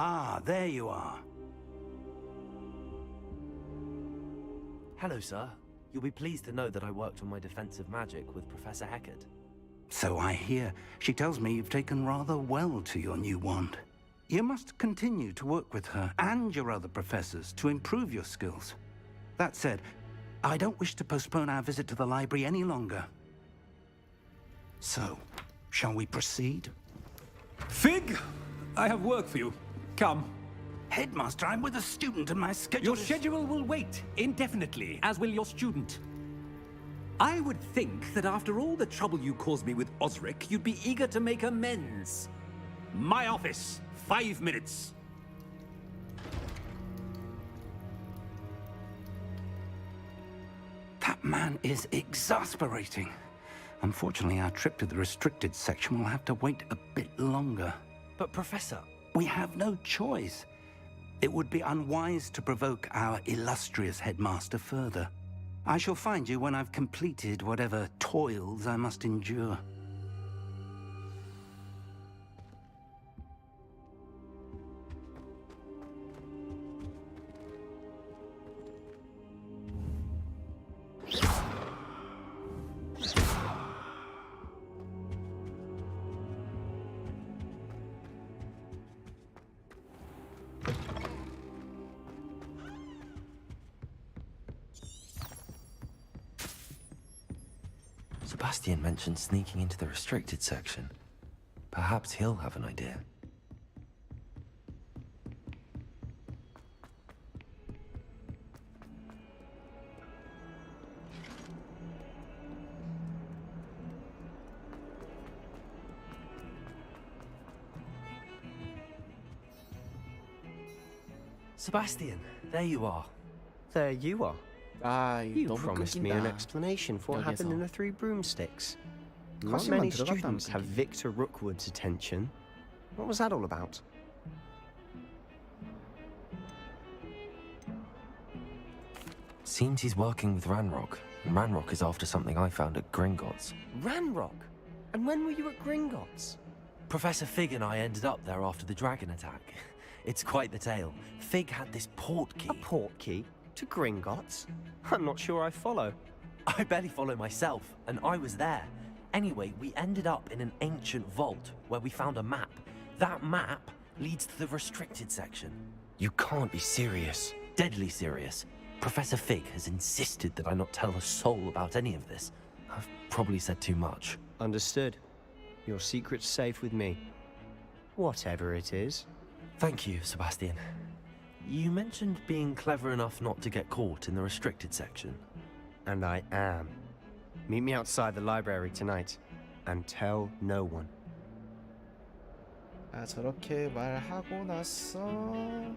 Speaker 10: Ah, there you are.
Speaker 8: Hello, sir. You'll be pleased to know that I worked on my defensive magic with Professor Hecat.
Speaker 10: So I hear. She tells me you've taken rather well to your new wand. You must continue to work with her and your other professors to improve your skills. That said, I don't wish to postpone our visit to the library any longer. So, shall we proceed?
Speaker 16: Fig! I have work for you. Come.
Speaker 10: Headmaster, I'm with a student and my schedule
Speaker 16: Your schedule will wait indefinitely, as will your student. I would think that after all the trouble you caused me with Osric, you'd be eager to make amends. My office, 5 minutes.
Speaker 10: That man is exasperating. Unfortunately, our trip to the restricted section will have to wait a bit longer.
Speaker 8: But, Professor...
Speaker 10: We have no choice. It would be unwise to provoke our illustrious headmaster further. I shall find you when I've completed whatever toils I must endure.
Speaker 8: Sebastian mentioned sneaking into the restricted section. Perhaps he'll have an idea.
Speaker 6: Sebastian, there you are. There you are. You promised me an explanation for what happened in the Three Broomsticks. Not many students have Victor Rookwood's attention. What was that all about?
Speaker 8: Seems he's working with Ranrock, and Ranrock is after something I found at Gringotts.
Speaker 6: Ranrock? And when were you at Gringotts?
Speaker 8: Professor Fig and I ended up there after the dragon attack. It's quite the tale. Fig had this port key.
Speaker 6: A port key? To Gringotts? I'm not sure I follow.
Speaker 8: I barely follow myself, and I was there. Anyway, we ended up in an ancient vault where we found a map. That map leads to the restricted section.
Speaker 6: You can't be serious.
Speaker 8: Deadly serious. Professor Fig has insisted that I not tell a soul about any of this. I've probably said too much.
Speaker 6: Understood. Your secret's safe with me. Whatever it is.
Speaker 8: Thank you, Sebastian. You mentioned being clever enough not to get caught in the restricted section.
Speaker 6: And I am. Meet me outside the library tonight. And tell no one.
Speaker 1: 아, 저렇게 말하고 났어.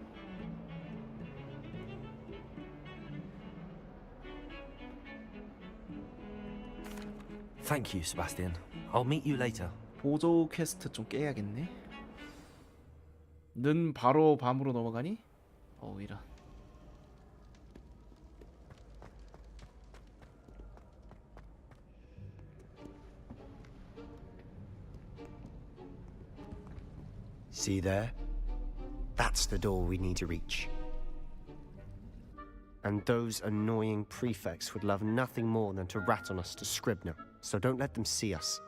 Speaker 8: Thank you, Sebastian. I'll meet you later.
Speaker 1: 보조 퀘스트 좀 깨야겠네. 는 바로 밤으로 넘어가니? 이런.
Speaker 6: See there? That's the door we need to reach. And those annoying prefects would love nothing more than to rat on us to Scribner, so don't let them see us.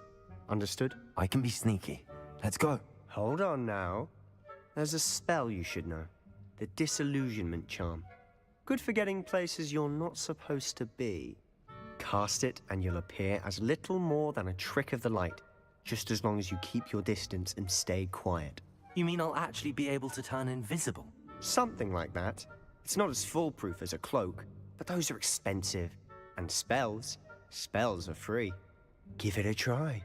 Speaker 6: Understood?
Speaker 8: I can be sneaky. Let's go.
Speaker 6: Hold on now. There's a spell you should know. The Disillusionment Charm. Good for getting places you're not supposed to be. Cast it and you'll appear as little more than a trick of the light, just as long as you keep your distance and stay quiet.
Speaker 8: You mean I'll actually be able to turn invisible?
Speaker 6: Something like that. It's not as foolproof as a cloak, but those are expensive. And spells are free. Give it a try.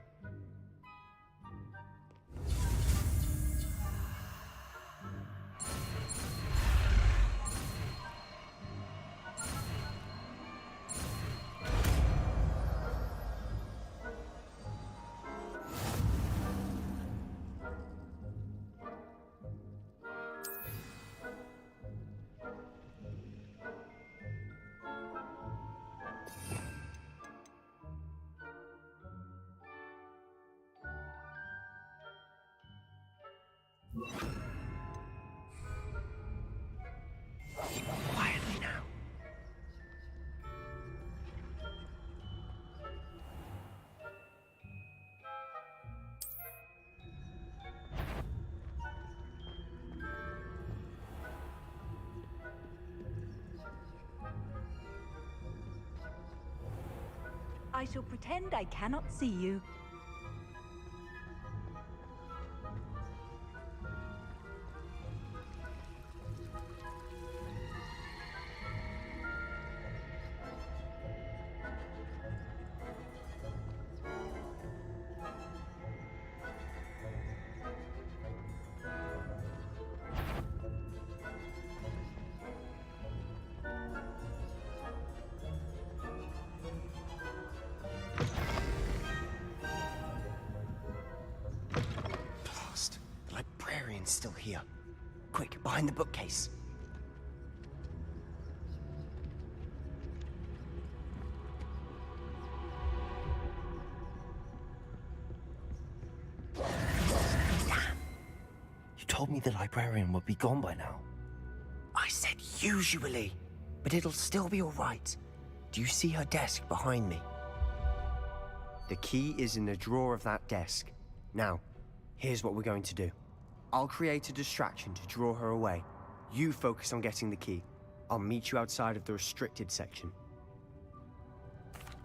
Speaker 6: Quietly now.
Speaker 12: I shall pretend I cannot see you.
Speaker 6: Still here. Quick, behind the bookcase.
Speaker 8: You told me the librarian would be gone by now.
Speaker 6: I said usually, but it'll still be all right. Do you see her desk behind me? The key is in the drawer of that desk. Now, here's what we're going to do. I'll create a distraction to draw her away. You focus on getting the key. I'll meet you outside of the restricted section.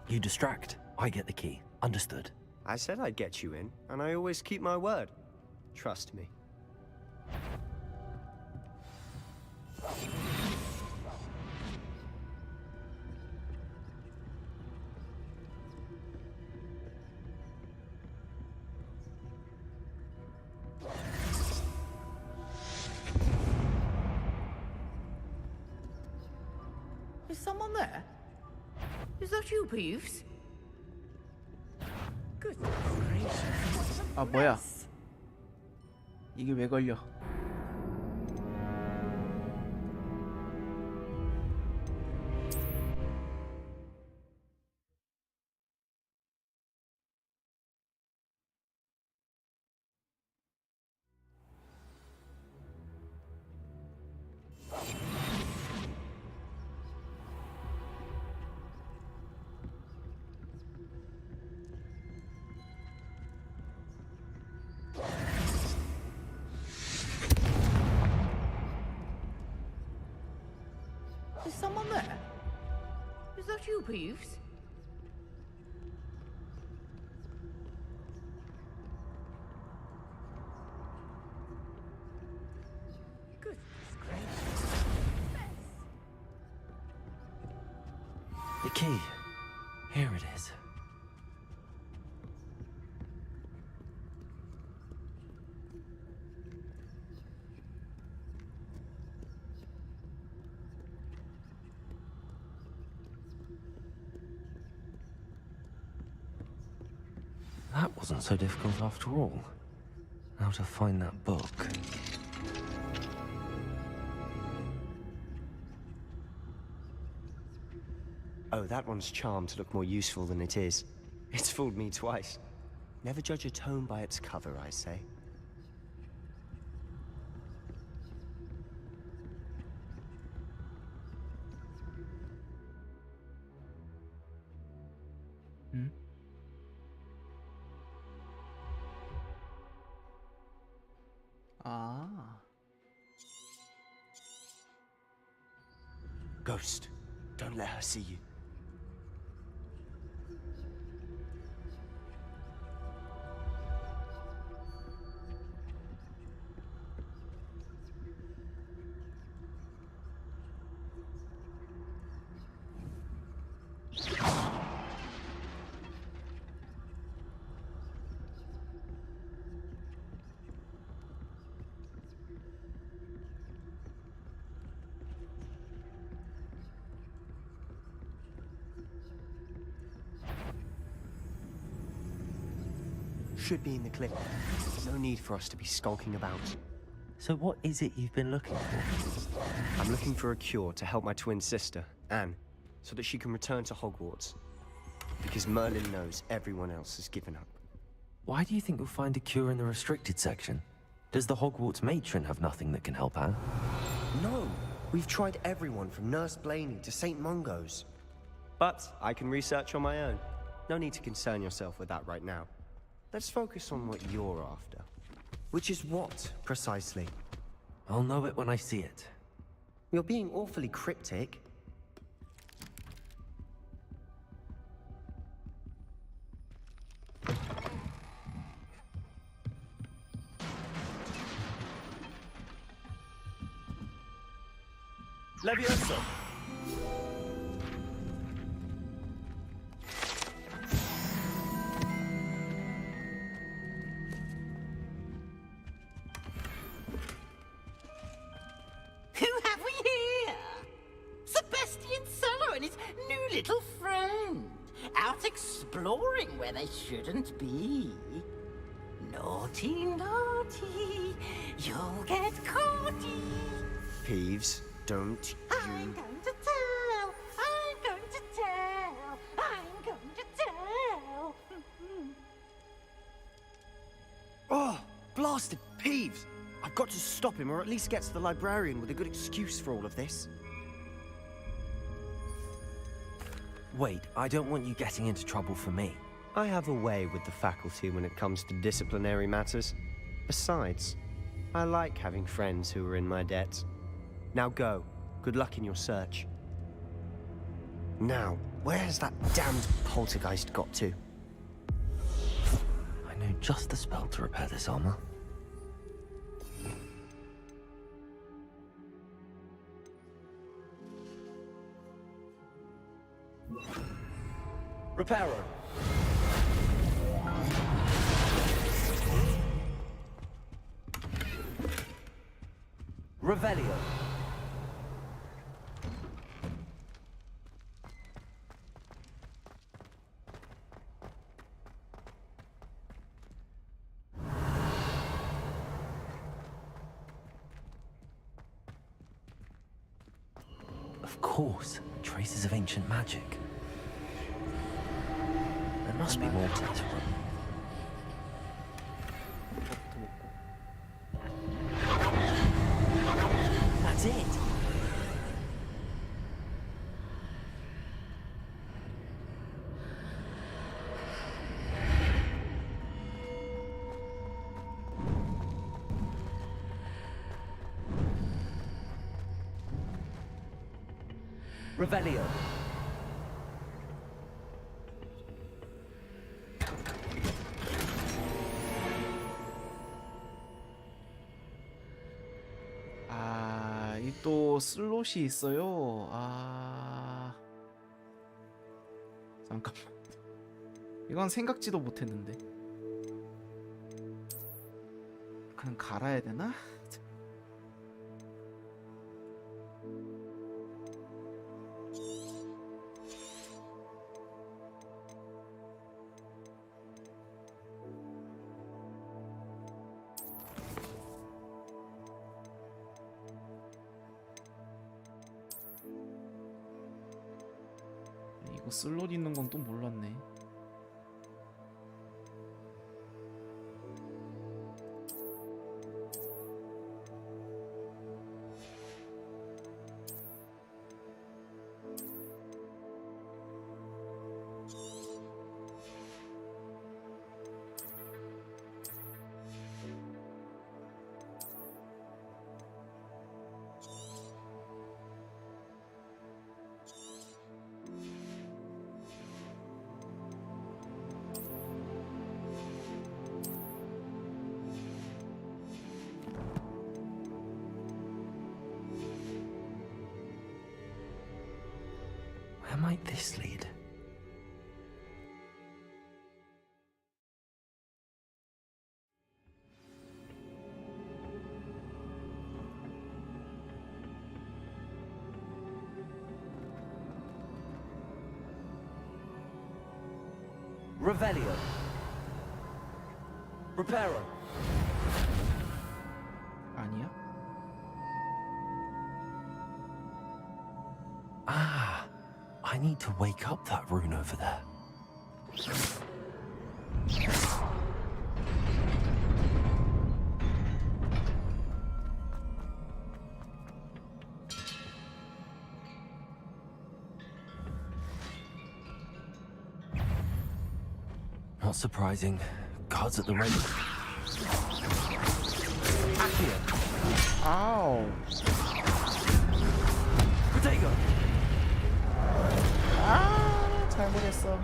Speaker 8: You distract? I get the key. Understood.
Speaker 6: I said I'd get you in, and I always keep my word. Trust me.
Speaker 17: Is someone there? Is that you, Peeves? Good gracious.
Speaker 1: 아 뭐야? 이게 왜 걸려?
Speaker 17: Is someone there? Is that you, Peeves? Good gracious.
Speaker 8: The key. Here it is. That wasn't so difficult after all. Now to find that book.
Speaker 6: Oh, that one's charmed to look more useful than it is. It's fooled me twice. Never judge a tome by its cover, I say.
Speaker 1: 아.
Speaker 6: Ghost, don't let her see you. Should be in the clip. No need for us to be skulking about.
Speaker 8: So what is it you've been looking for?
Speaker 6: I'm looking for a cure to help my twin sister, Anne, so that she can return to Hogwarts. Because Merlin knows everyone else has given up.
Speaker 8: Why do you think you'll find a cure in the restricted section? Does the Hogwarts matron have nothing that can help Anne?
Speaker 6: No! We've tried everyone from Nurse Blaney to St. Mungo's. But I can research on my own. No need to concern yourself with that right now. Let's focus on what you're after. Which is what, precisely?
Speaker 8: I'll know it when I see it.
Speaker 6: You're being awfully cryptic.
Speaker 3: Levioso!
Speaker 18: Who have we here? Sebastian Cello and his new little friend. Out exploring where they shouldn't be. Naughty, naughty. You'll get caughty.
Speaker 6: Peeves, don't you...
Speaker 18: I'm going to tell. I'm going to tell. I'm going to tell.
Speaker 6: Oh, blasted Peeves! I've got to stop him, or at least get to the librarian with a good excuse for all of this.
Speaker 8: Wait, I don't want you getting into trouble for me.
Speaker 6: I have a way with the faculty when it comes to disciplinary matters. Besides, I like having friends who are in my debt. Now go. Good luck in your search. Now, Where has that damned poltergeist got to?
Speaker 8: I know just the spell to repair this armor.
Speaker 3: Reparo. Revelio.
Speaker 8: Of course, traces of ancient magic. There must be more to this room.
Speaker 3: That's it. Revelio.
Speaker 1: 아, 이 또 슬롯이 있어요. 잠깐만. 이건 생각지도 못했는데. 그냥 갈아야 되나? 이거 슬롯 있는 건 또 몰랐네.
Speaker 8: Where might this lead?
Speaker 3: Revelio. Reparo.
Speaker 1: 아니야?
Speaker 8: Ah, I need to wake up that rune over there. Not surprising. Guards at the ready.
Speaker 3: Accio.
Speaker 1: 아우.
Speaker 3: Protego.
Speaker 1: 아, 잘못했어.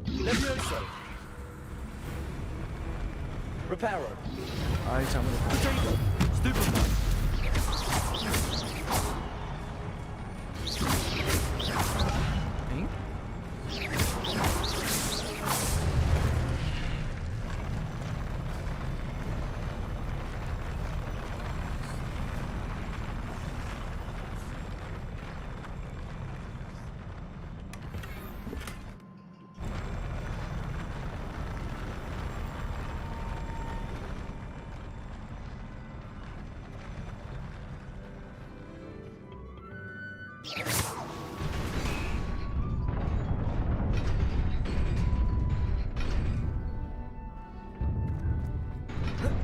Speaker 3: Levioso. Reparo.
Speaker 1: 아이, 잘못했다.
Speaker 3: Protego. Stupefy.
Speaker 1: 엥?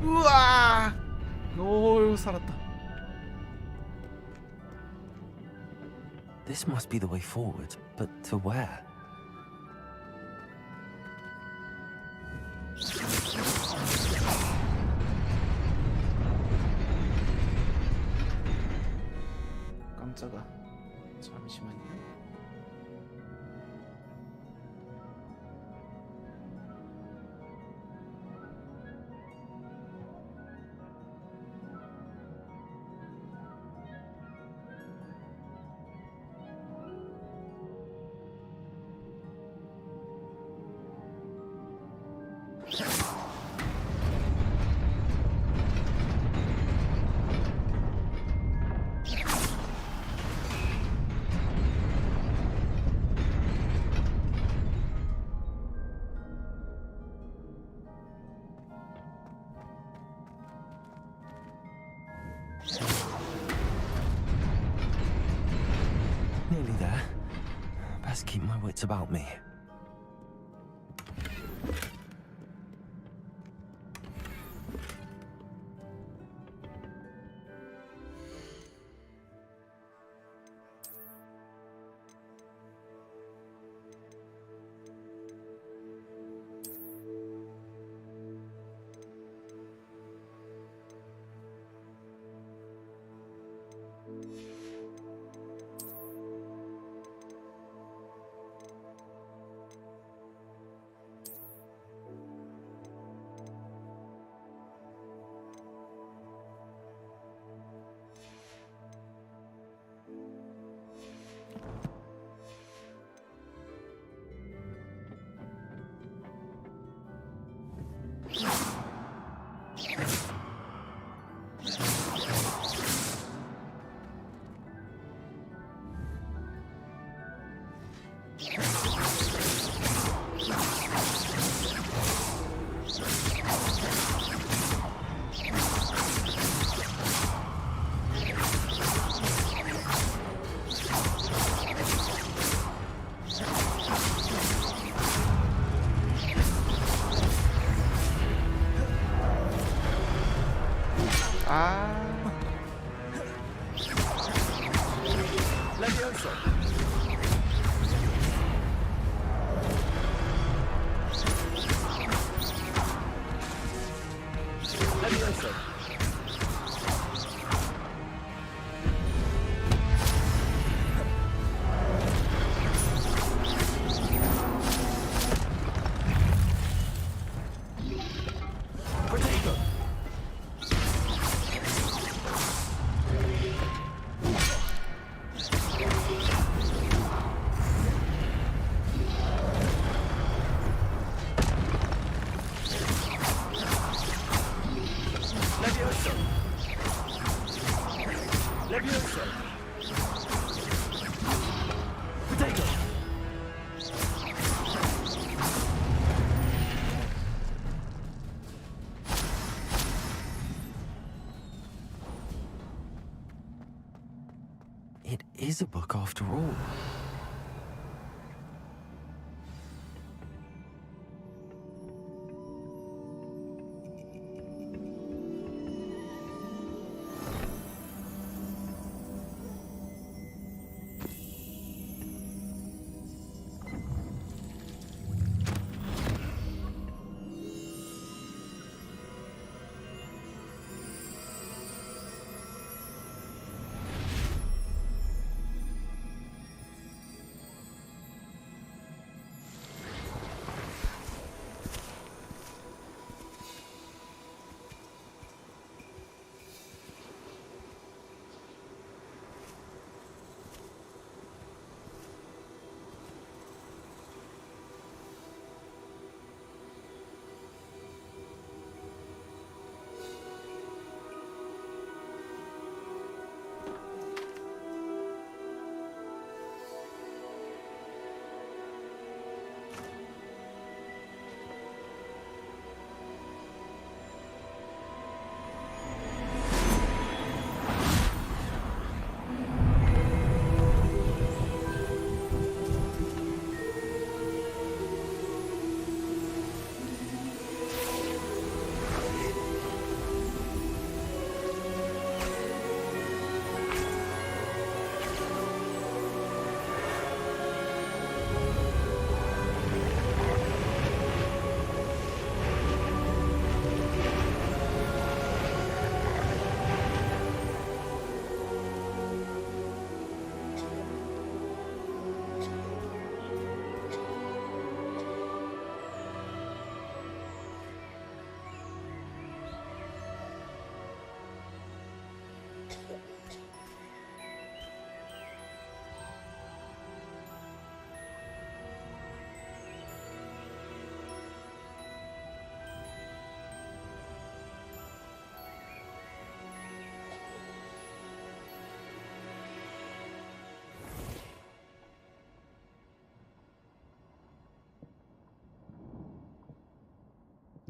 Speaker 1: 우와! 오, 살았다.
Speaker 8: This must be the way forward, but to where?
Speaker 1: 깜짝아. 잠시만요.
Speaker 8: Nearly there. Best keep my wits about me. It is a book after all.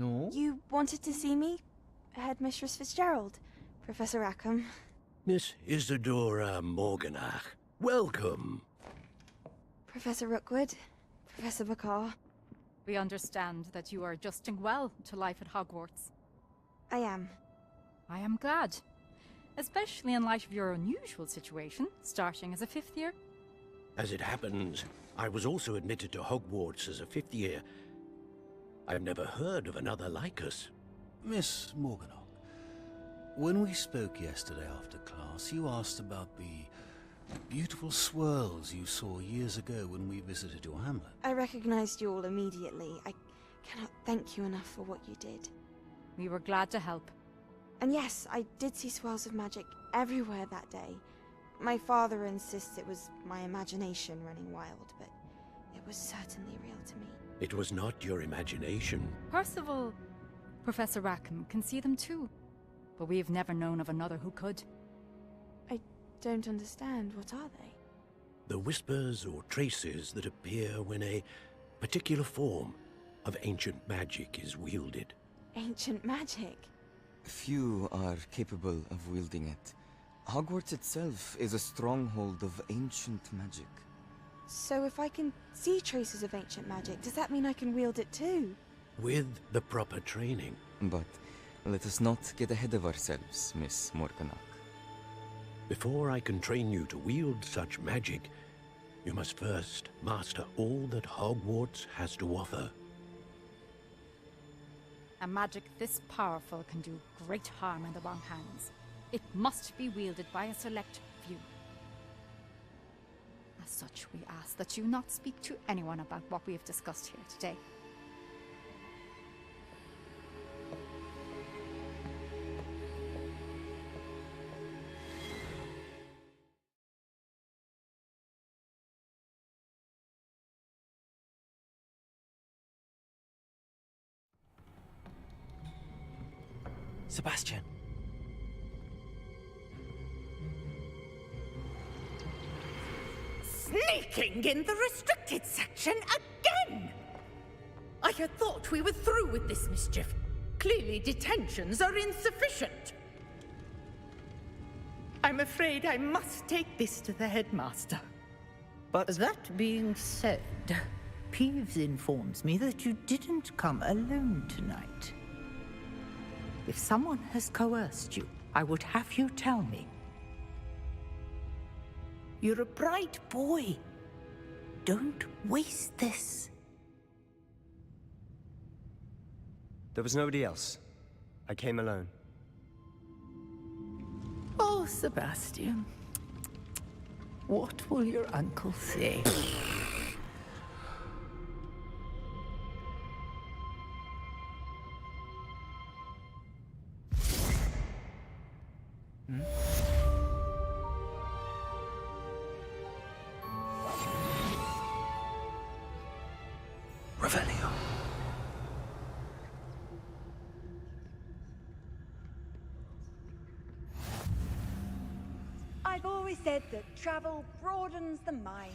Speaker 1: No?
Speaker 19: You wanted to see me? Headmistress Fitzgerald, Professor Rackham.
Speaker 20: Miss Isadora Morganach, welcome.
Speaker 19: Professor Rookwood, Professor Bakar.
Speaker 21: We understand that you are adjusting well to life at Hogwarts.
Speaker 19: I am.
Speaker 21: I am glad. Especially in light of your unusual situation, starting as a 5th year.
Speaker 20: As it happens, I was also admitted to Hogwarts as a 5th year. I've never heard of another like us.
Speaker 22: Miss Morganach, when we spoke yesterday after class, you asked about the beautiful swirls you saw years ago when we visited your hamlet.
Speaker 19: I recognized you all immediately. I cannot thank you enough for what you did.
Speaker 21: We were glad to help.
Speaker 19: And yes, I did see swirls of magic everywhere that day. My father insists it was my imagination running wild, but it was certainly real to me.
Speaker 20: It was not your imagination.
Speaker 21: Percival, Professor Rackham can see them too. But we've never known of another who could.
Speaker 19: I don't understand. What are they?
Speaker 20: The whispers or traces that appear when a particular form of ancient magic is wielded.
Speaker 19: Ancient magic?
Speaker 23: Few are capable of wielding it. Hogwarts itself is a stronghold of ancient magic.
Speaker 19: So if I can see traces of ancient magic, does that mean I can wield it too?
Speaker 20: With the proper training.
Speaker 23: But let us not get ahead of ourselves, Miss Morganach.
Speaker 20: Before I can train you to wield such magic, you must first master all that Hogwarts has to offer.
Speaker 21: A magic this powerful can do great harm in the wrong hands. It must be wielded by a select few. As such, we ask that you not speak to anyone about what we have discussed here today.
Speaker 6: Sebastian.
Speaker 17: Sneaking in the restricted section again! I had thought we were through with this mischief. Clearly detentions are insufficient. I'm afraid I must take this to the headmaster.
Speaker 6: But
Speaker 17: that being said, Peeves informs me that you didn't come alone tonight. If someone has coerced you, I would have you tell me. You're a bright boy. Don't waste this.
Speaker 6: There was nobody else. I came alone.
Speaker 17: Oh, Sebastian. What will your uncle say?
Speaker 6: Revelio.
Speaker 12: I've always said that travel broadens the mind.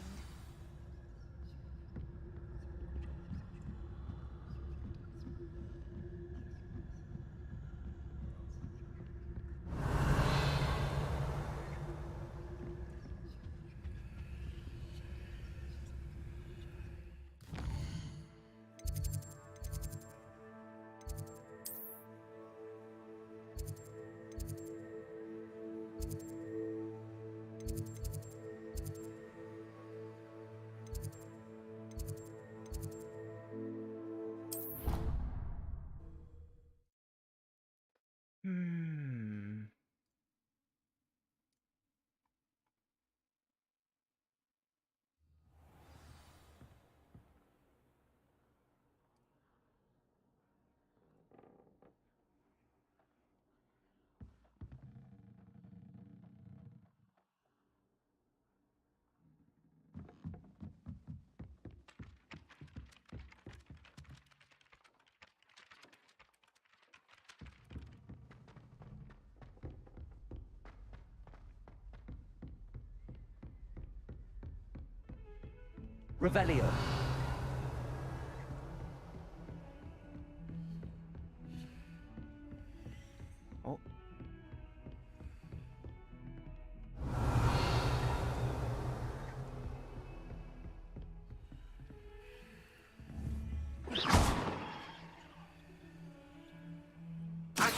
Speaker 6: Revelio.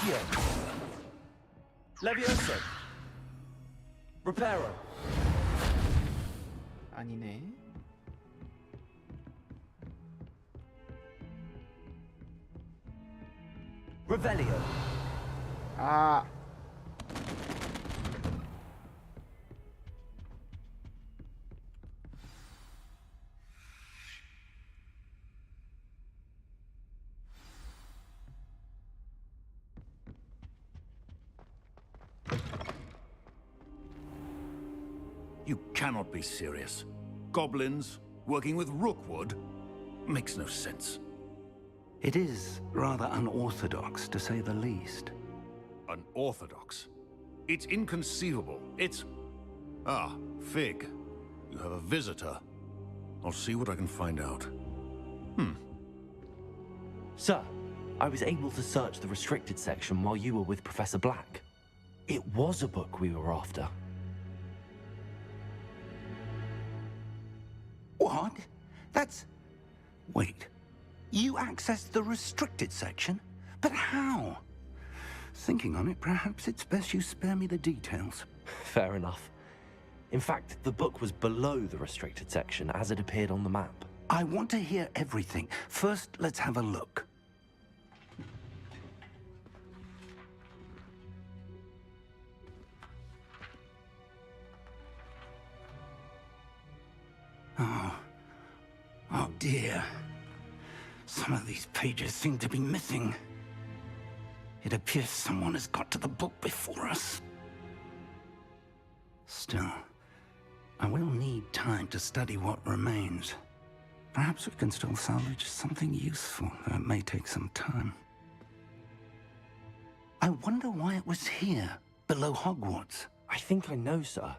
Speaker 3: Accio. Levioso. Reparo.
Speaker 1: 아니네.
Speaker 3: Revelio.
Speaker 1: 아.
Speaker 22: You cannot be serious. Goblins working with Rookwood makes no sense.
Speaker 10: It is rather unorthodox, to say the least.
Speaker 22: Unorthodox? It's inconceivable. It's... Ah, Fig. You have a visitor. I'll see what I can find out.
Speaker 8: Sir, I was able to search the restricted section while you were with Professor Black. It was a book we were after.
Speaker 10: What? That's... Wait. You accessed the restricted section? But how? Thinking on it, perhaps it's best you spare me the details.
Speaker 8: Fair enough. In fact, the book was below the restricted section as it appeared on the map.
Speaker 10: I want to hear everything. First, let's have a look. Oh dear. Some of these pages seem to be missing. It appears someone has got to the book before us. Still, I will need time to study what remains. Perhaps we can still salvage something useful, though it may take some time. I wonder why it was here, below Hogwarts.
Speaker 8: I think I know, sir.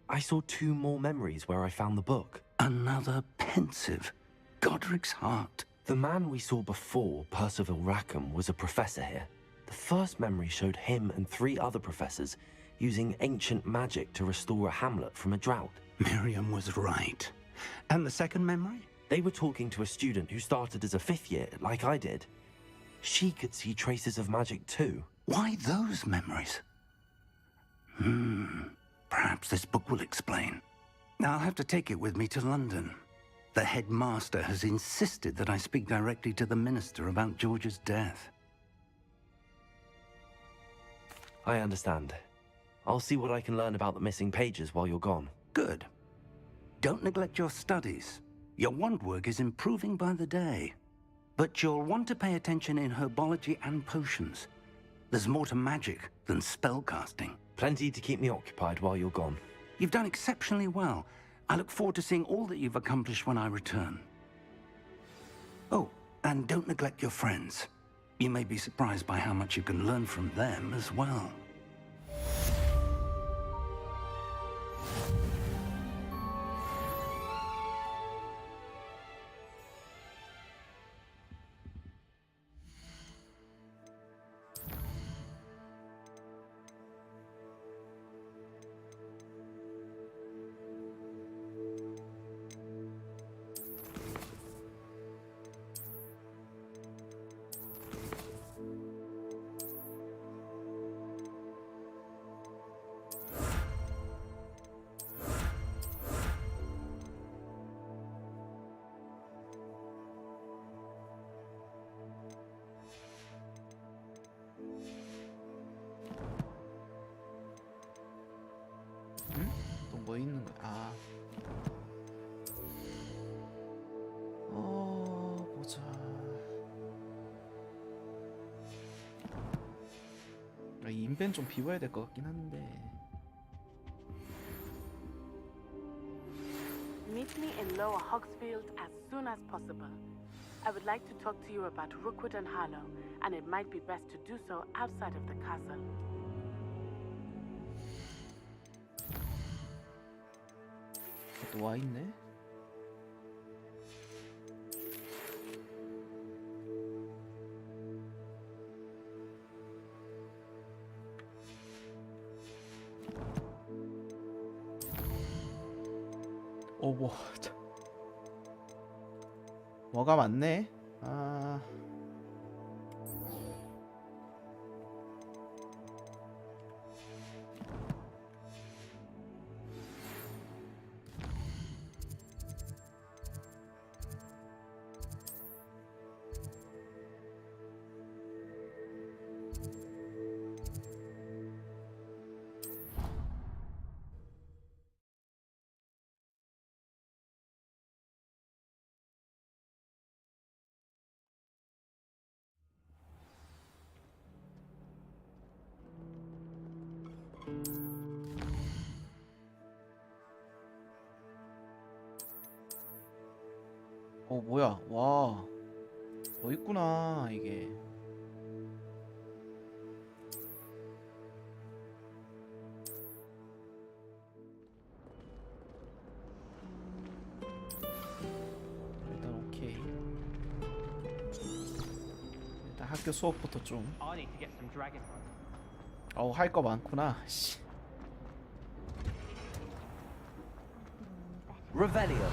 Speaker 8: I saw 2 more memories where I found the book.
Speaker 10: Another pensive. Godric's heart.
Speaker 8: The man we saw before, Percival Rackham, was a professor here. The first memory showed him and 3 other professors using ancient magic to restore a hamlet from a drought.
Speaker 10: Miriam was right. And the second memory?
Speaker 8: They were talking to a student who started as a 5th year, like I did. She could see traces of magic too.
Speaker 10: Why those memories? Perhaps this book will explain. I'll have to take it with me to London. The headmaster has insisted that I speak directly to the minister about George's death.
Speaker 8: I understand. I'll see what I can learn about the missing pages while you're gone.
Speaker 10: Good. Don't neglect your studies. Your wand work is improving by the day. But you'll want to pay attention in herbology and potions. There's more to magic than spellcasting.
Speaker 8: Plenty to keep me occupied while you're gone.
Speaker 10: You've done exceptionally well. I look forward to seeing all that you've accomplished when I return. Oh, and don't neglect your friends. You may be surprised by how much you can learn from them as well.
Speaker 1: 뭐 있는 거야? 아. 보자. 이 인벤 좀 비워야 될 것 같긴 한데.
Speaker 2: Meet me in Lower Hogsfield as soon as possible. I would like to talk to you about Rookwood and Harlow, and it might be best to do so outside of the castle.
Speaker 1: 또 와 있네. 뭐가 많네. 뭐야? 와, 더 있구나 이게. 일단 오케이. 일단 학교 수업부터 좀. 할 거 많구나. 씨.
Speaker 3: Revelio.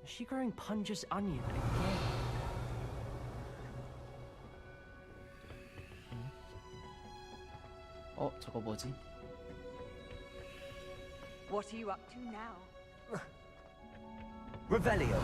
Speaker 3: Is she growing Punja's onion again?
Speaker 1: 저거 뭐지?
Speaker 12: What are you up to now?
Speaker 3: Revelio.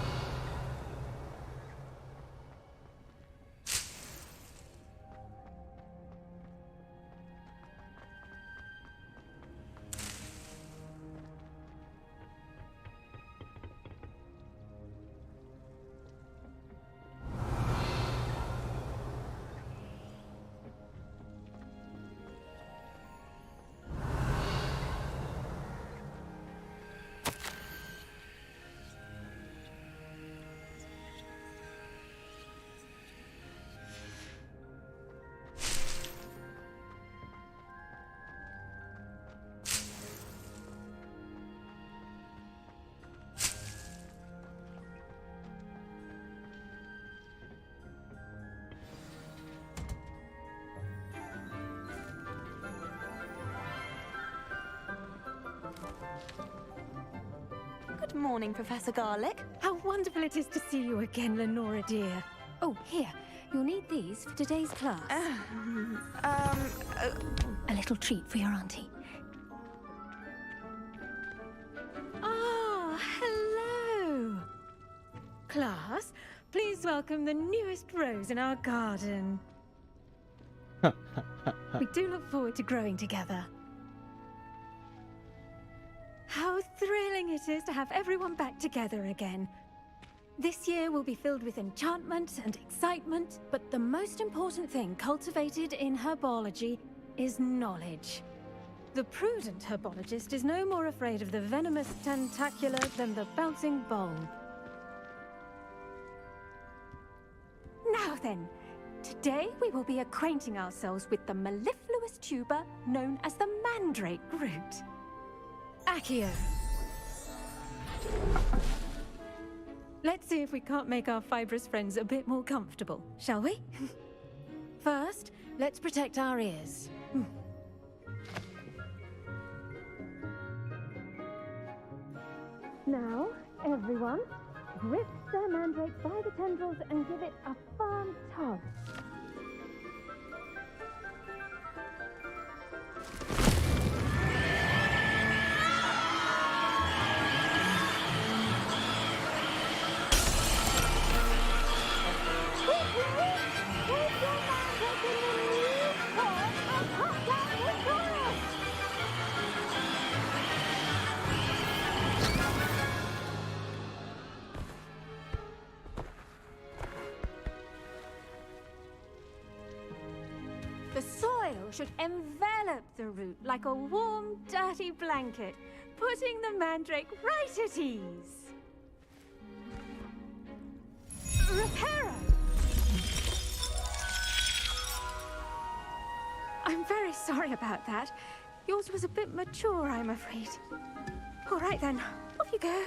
Speaker 4: Good morning, Professor Garlick. How wonderful it is to see you again, Lenora dear. Oh, here. You'll need these for today's class. A little treat for your auntie. Ah, hello. Class, please welcome the newest rose in our garden. We do look forward to growing together. How thrilling it is to have everyone back together again. This year will be filled with enchantment and excitement, but the most important thing cultivated in herbology is knowledge. The prudent herbologist is no more afraid of the venomous tentacula than the bouncing bulb. Now then, today we will be acquainting ourselves with the mellifluous tuber known as the mandrake root. Accio. Let's see if we can't make our fibrous friends a bit more comfortable, shall we? First, let's protect our ears. Now, everyone, grip the mandrake by the tendrils and give it a firm tug. The soil should envelop the root like a warm, dirty blanket, putting the mandrake right at ease. Reparo! I'm very sorry about that. Yours was a bit mature, I'm afraid. All right then, off you go.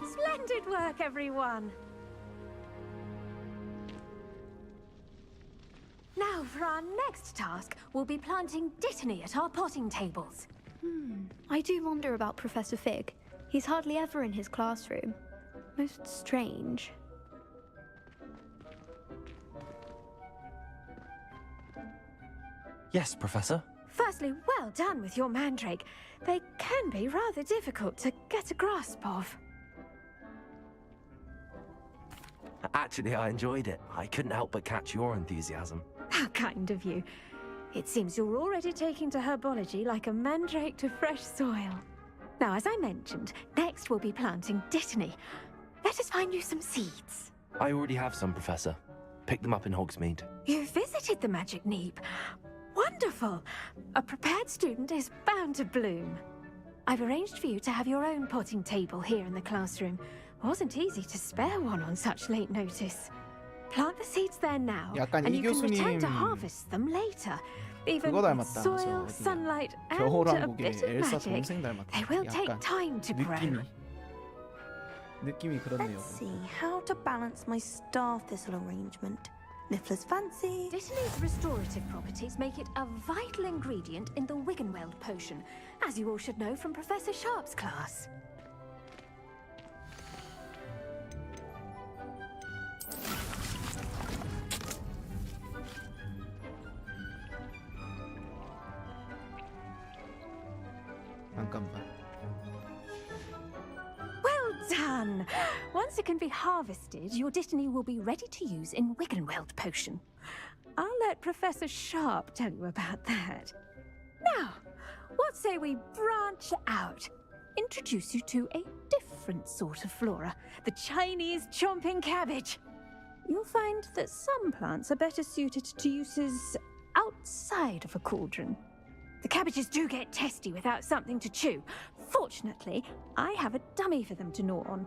Speaker 4: Splendid work, everyone. Now, for our next task, we'll be planting Dittany at our potting tables.
Speaker 7: I do wonder about Professor Fig. He's hardly ever in his classroom. Most strange.
Speaker 8: Yes, Professor.
Speaker 4: Firstly, well done with your mandrake. They can be rather difficult to get a grasp of.
Speaker 8: Actually, I enjoyed it. I couldn't help but catch your enthusiasm.
Speaker 4: How kind of you. It seems you're already taking to herbology like a mandrake to fresh soil. Now, as I mentioned, next we'll be planting Dittany. Let us find you some seeds.
Speaker 8: I already have some, Professor. Pick them up in Hogsmeade.
Speaker 4: You visited the Magic Neep. Wonderful! A prepared student is bound to bloom. I've arranged for you to have your own potting table here in the classroom. Wasn't easy to spare one on such late notice. Plant the seeds there now, and you can return to harvest them later. Even with soil, sunlight, and a bit of magic, they will take time to grow.
Speaker 1: 느낌이 그렇네요.
Speaker 19: Let's see how to balance my star thistle arrangement. Niffler's fancy.
Speaker 4: Dittany's restorative properties make it a vital ingredient in the Wiggenweld potion, as you all should know from Professor Sharp's class.
Speaker 1: 잠깐만.
Speaker 4: Well done! Once it can be harvested, your Dittany will be ready to use in Wiggenweld potion. I'll let Professor Sharp tell you about that. Now, what say we branch out? Introduce you to a different sort of flora, the Chinese chomping cabbage. You'll find that some plants are better suited to uses outside of a cauldron. The cabbages do get testy without something to chew. Fortunately, I have a dummy for them to gnaw on.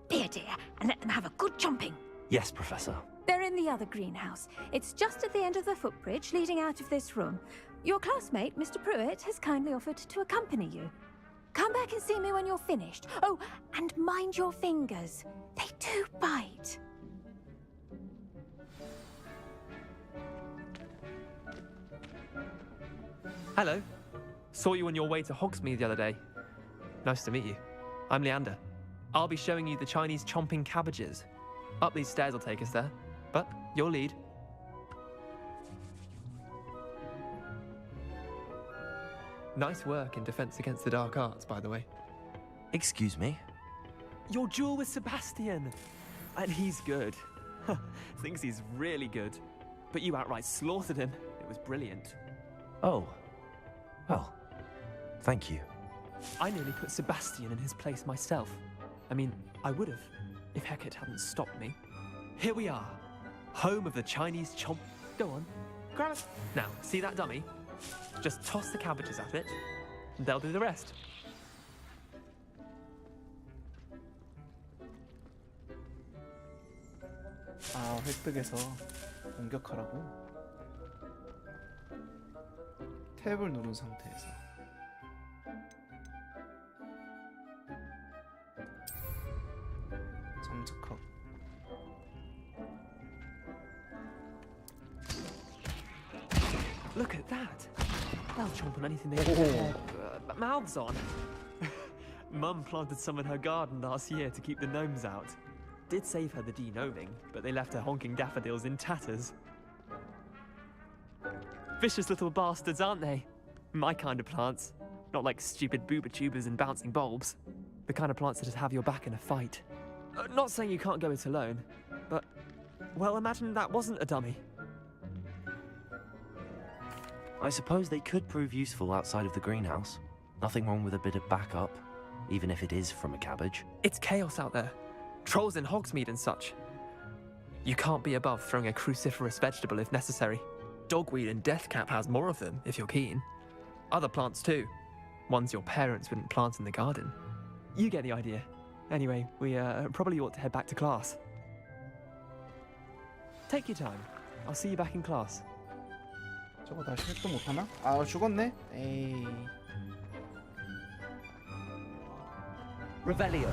Speaker 4: Be a dear and let them have a good chomping.
Speaker 8: Yes, Professor.
Speaker 4: They're in the other greenhouse. It's just at the end of the footbridge leading out of this room. Your classmate, Mr. Pruitt, has kindly offered to accompany you. Come back and see me when you're finished. Oh, and mind your fingers. They do bite.
Speaker 9: Hello. Saw you on your way to Hogsmeade the other day. Nice to meet you. I'm Leander. I'll be showing you the Chinese chomping cabbages. Up these stairs will take us there, but your lead. Nice work in Defense Against the Dark Arts, by the way.
Speaker 8: Excuse me?
Speaker 9: Your duel with Sebastian! And he's good. Thinks he's really good. But you outright slaughtered him. It was brilliant.
Speaker 8: Oh. Well, thank you.
Speaker 9: I nearly put Sebastian in his place myself. I mean, I would have, if Hecate hadn't stopped me. Here we are, home of the Chinese chomp. Go on, grab it. Now, see that dummy? Just toss the cabbages at it, and they'll do the rest.
Speaker 1: 아, 획득해서 공격하라고? 탭을 누른 상태에서 정착하고.
Speaker 9: Look at that. They'll chomp on anything they get their mouths on. Mum planted some in her garden last year to keep the gnomes out. Did save her the de-gnoming, but they left her honking daffodils in tatters. Vicious little bastards, aren't they? My kind of plants. Not like stupid booba tubers and bouncing bulbs. The kind of plants that just have your back in a fight. Not saying you can't go it alone, but, well, imagine that wasn't a dummy.
Speaker 8: I suppose they could prove useful outside of the greenhouse. Nothing wrong with a bit of backup, even if it is from a cabbage.
Speaker 9: It's chaos out there. Trolls in Hogsmeade and such. You can't be above throwing a cruciferous vegetable if necessary. Dogweed and deathcap has more of them, if you're keen. Other plants too. Ones your parents wouldn't plant in the garden. You get the idea. Anyway, we probably ought to head back to class. Take your time. I'll see you back in class.
Speaker 1: 저거 다시 획득 못하나? 아, 죽었네? 에이.
Speaker 5: Revelio.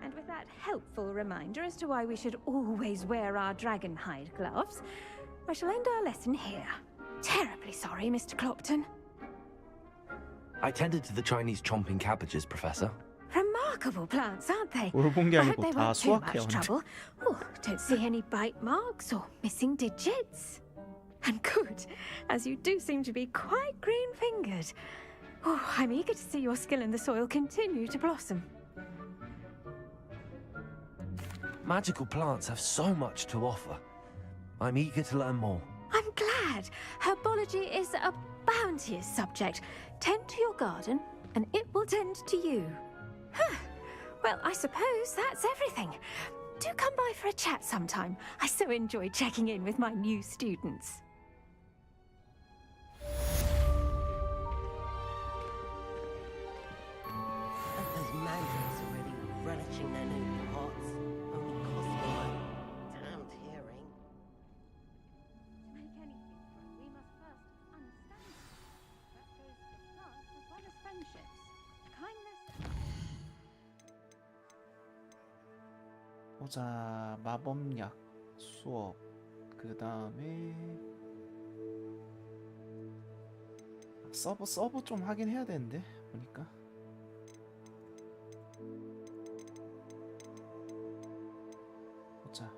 Speaker 4: And with that helpful reminder as to why we should always wear our dragon hide gloves, I shall end our lesson here. Terribly sorry, Mr. Clopton.
Speaker 8: I tended to the Chinese chomping cabbages, Professor.
Speaker 4: remarkable plants, aren't they?
Speaker 1: 뭘 본 게
Speaker 4: I hope
Speaker 1: 아니고
Speaker 4: they
Speaker 1: 다
Speaker 4: weren't too
Speaker 1: 수확해요.
Speaker 4: much trouble. Oh, don't see any bite marks or missing digits. And good, as you do seem to be quite green-fingered. Oh, I'm eager to see your skill in the soil continue to blossom.
Speaker 8: Magical plants have so much to offer. I'm eager to learn more.
Speaker 4: I'm glad. Herbology is a bounteous subject. Tend to your garden, and it will tend to you. Huh. Well, I suppose that's everything. Do come by for a chat sometime. I so enjoy checking in with my new students.
Speaker 13: Those mandrake already relishing their new pots. Only cost me my damned hearing.
Speaker 21: To make anything grow, we must first understand it. That goes for plants as well as friendships. Kindness.
Speaker 1: 보자. 마법약 수업. 그 다음에 서브 좀 하긴 해야 되는데 보니까. 보자.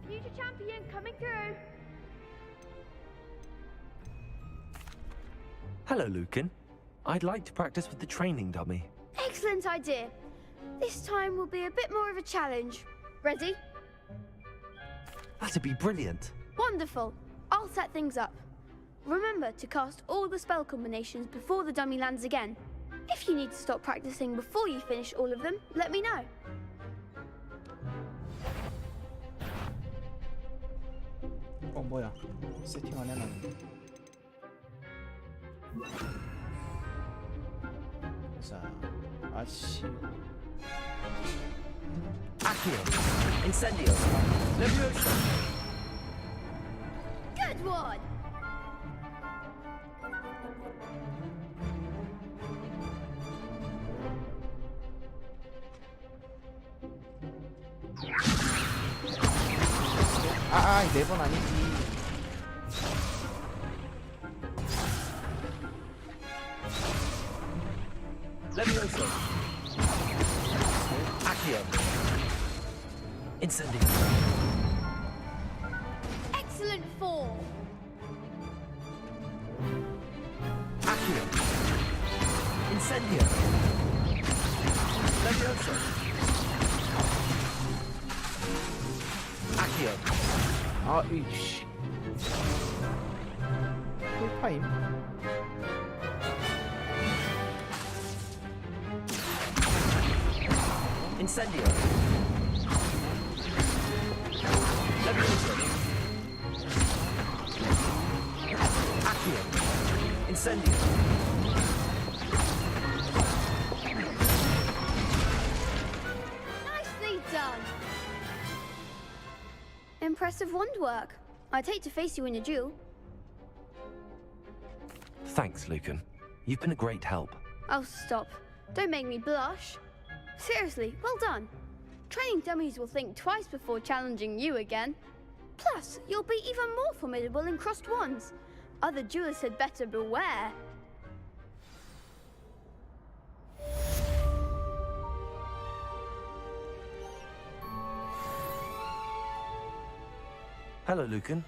Speaker 14: Future champion coming through.
Speaker 8: Hello, Lucan. I'd like to practice with the training dummy.
Speaker 14: Excellent idea. This time will be a bit more of a challenge. Ready?
Speaker 8: That'd be brilliant.
Speaker 14: Wonderful. I'll set things up. Remember to cast all the spell combinations before the dummy lands again. If you need to stop practicing before you finish all of them, let me know.
Speaker 1: 뭐야? 세팅 안 해놨네. 자, 아쉬.
Speaker 3: Accio. Incendio. Leviosa.
Speaker 14: Good one.
Speaker 1: 네 번 아니지.
Speaker 3: Leviosa. Accio. Incendio.
Speaker 14: Excellent fall.
Speaker 3: Accio. Incendio. Leviosa. Accio.
Speaker 1: 아, 이씨. 풀타임.
Speaker 3: Incendio. Leviosa. Accio. Incendio.
Speaker 14: Nicely done. Impressive wand work. I'd hate to face you in a duel.
Speaker 8: Thanks, Lucan. You've been a great help.
Speaker 14: Oh, stop. Don't make me blush. Seriously, well done. Training dummies will think twice before challenging you again. Plus, you'll be even more formidable in crossed wands. Other duelists had better beware.
Speaker 8: Hello, Lucan.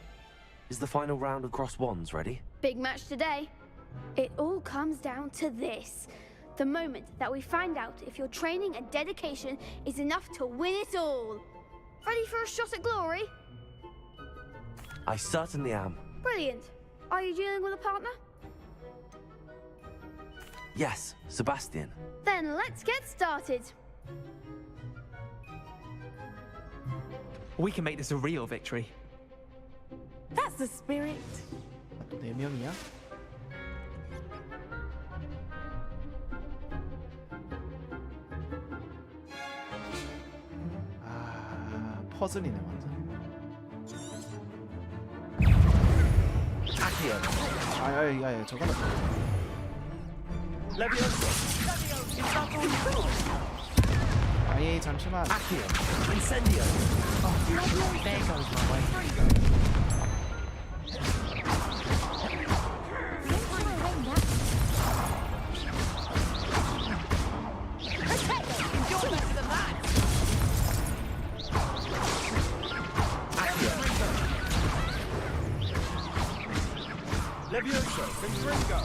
Speaker 8: Is the final round of crossed wands ready?
Speaker 14: Big match today. It all comes down to this. The moment that we find out if your training and dedication is enough to win it all. Ready for a shot at glory?
Speaker 8: I certainly am.
Speaker 14: Brilliant. Are you dealing with a partner?
Speaker 8: Yes, Sebastian.
Speaker 14: Then let's get started.
Speaker 9: We can make this a real victory.
Speaker 12: That's the spirit.
Speaker 1: 또 4명이야? 아, 퍼즐이네 완전. 아야야야 저거는. 아니 잠시만.
Speaker 3: Incendio.
Speaker 9: There goes my way.
Speaker 3: Levioso, Confringo.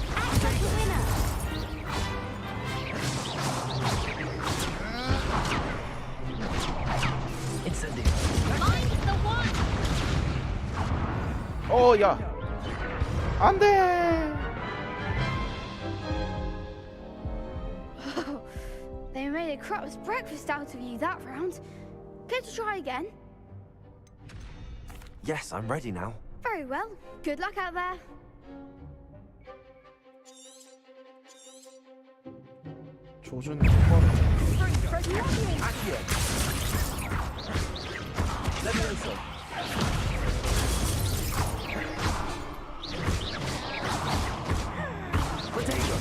Speaker 3: Incendio.
Speaker 1: 야. 안 돼.
Speaker 14: They made a crap's breakfast out of you that round. Care to try again?
Speaker 8: Yes, I'm ready now.
Speaker 14: Very well. Good luck out there.
Speaker 1: 조준은 똑바로.
Speaker 3: Accio. Levioso. Potato.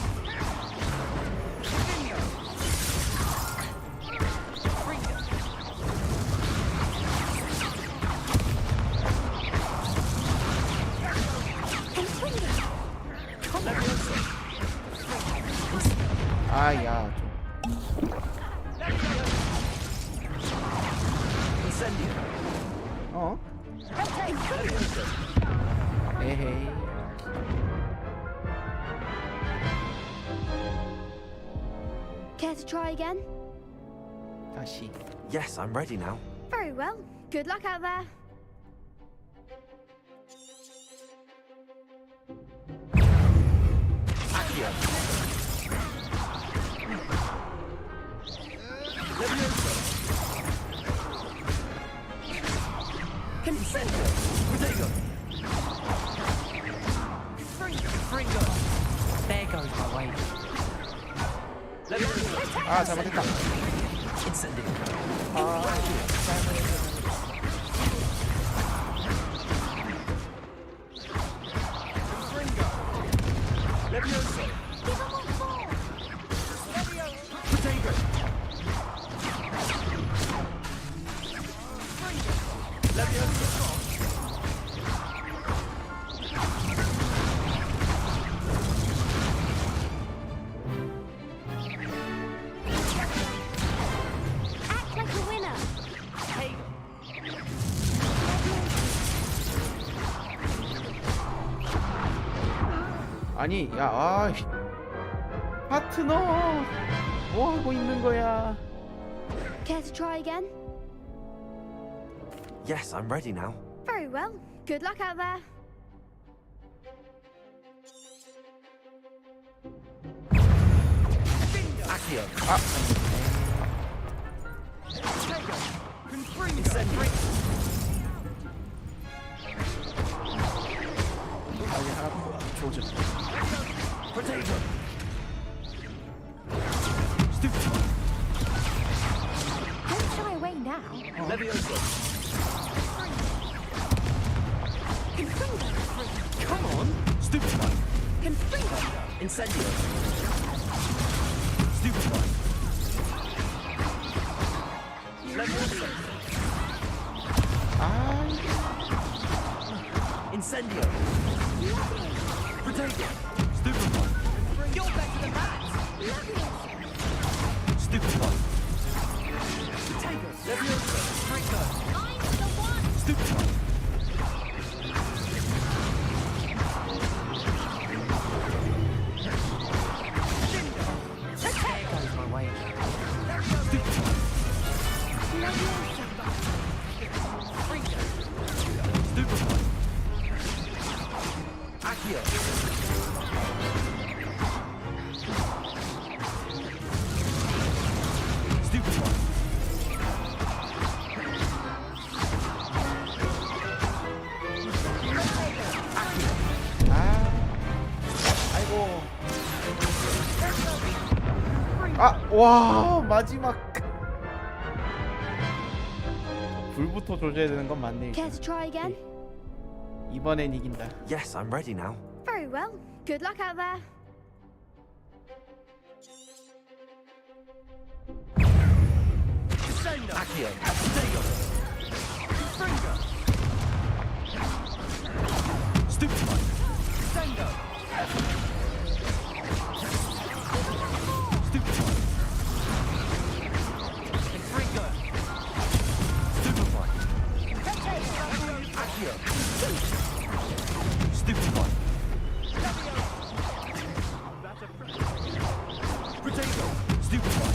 Speaker 1: 아야 좀.
Speaker 3: Incendio.
Speaker 1: 어? 에헤이.
Speaker 14: Care to try again?
Speaker 1: 다시.
Speaker 8: Yes, I'm ready now.
Speaker 14: Very well. Good luck out there.
Speaker 3: Accio. Levioso. Incendio. Potato. Confringo.
Speaker 9: There goes my way.
Speaker 3: Levioso.
Speaker 1: 아 잘못했다.
Speaker 3: Incendio. Confringo. Levioso. Potato. Levioso.
Speaker 14: Act like a winner.
Speaker 1: 아니 야 아. 파트너 뭐 하고 있는 거야?
Speaker 14: Care to try again?
Speaker 8: Yes, I'm ready now.
Speaker 14: Very well. Good luck out there.
Speaker 3: Accio.
Speaker 1: 아.
Speaker 3: Incendio.
Speaker 1: 빨리 하나 조준.
Speaker 3: Potato.
Speaker 4: Don't shy away now.
Speaker 3: Levioso.
Speaker 9: Come on.
Speaker 3: Stupid one. Incendio. Stupid one. Levioso. Incendio. Potato. Stupid one. You're better than that. Stupid one. Potato. Levioso. Franco.
Speaker 18: I'm the one.
Speaker 3: Stupid one.
Speaker 9: There goes my way.
Speaker 3: Stupid one. Stupid one. Accio. Stupid one.
Speaker 1: 와 마지막 불부터 조져야 되는 건 맞네.
Speaker 14: Care to try again?
Speaker 1: 이번엔 이긴다.
Speaker 8: Yes, I'm ready now.
Speaker 14: Very well. Good luck out there.
Speaker 8: Accio.
Speaker 3: Stupefy. Sengo. Stupefy. Intrigo. Stupefy. Accio. Stupefy. Potato. Stupefy.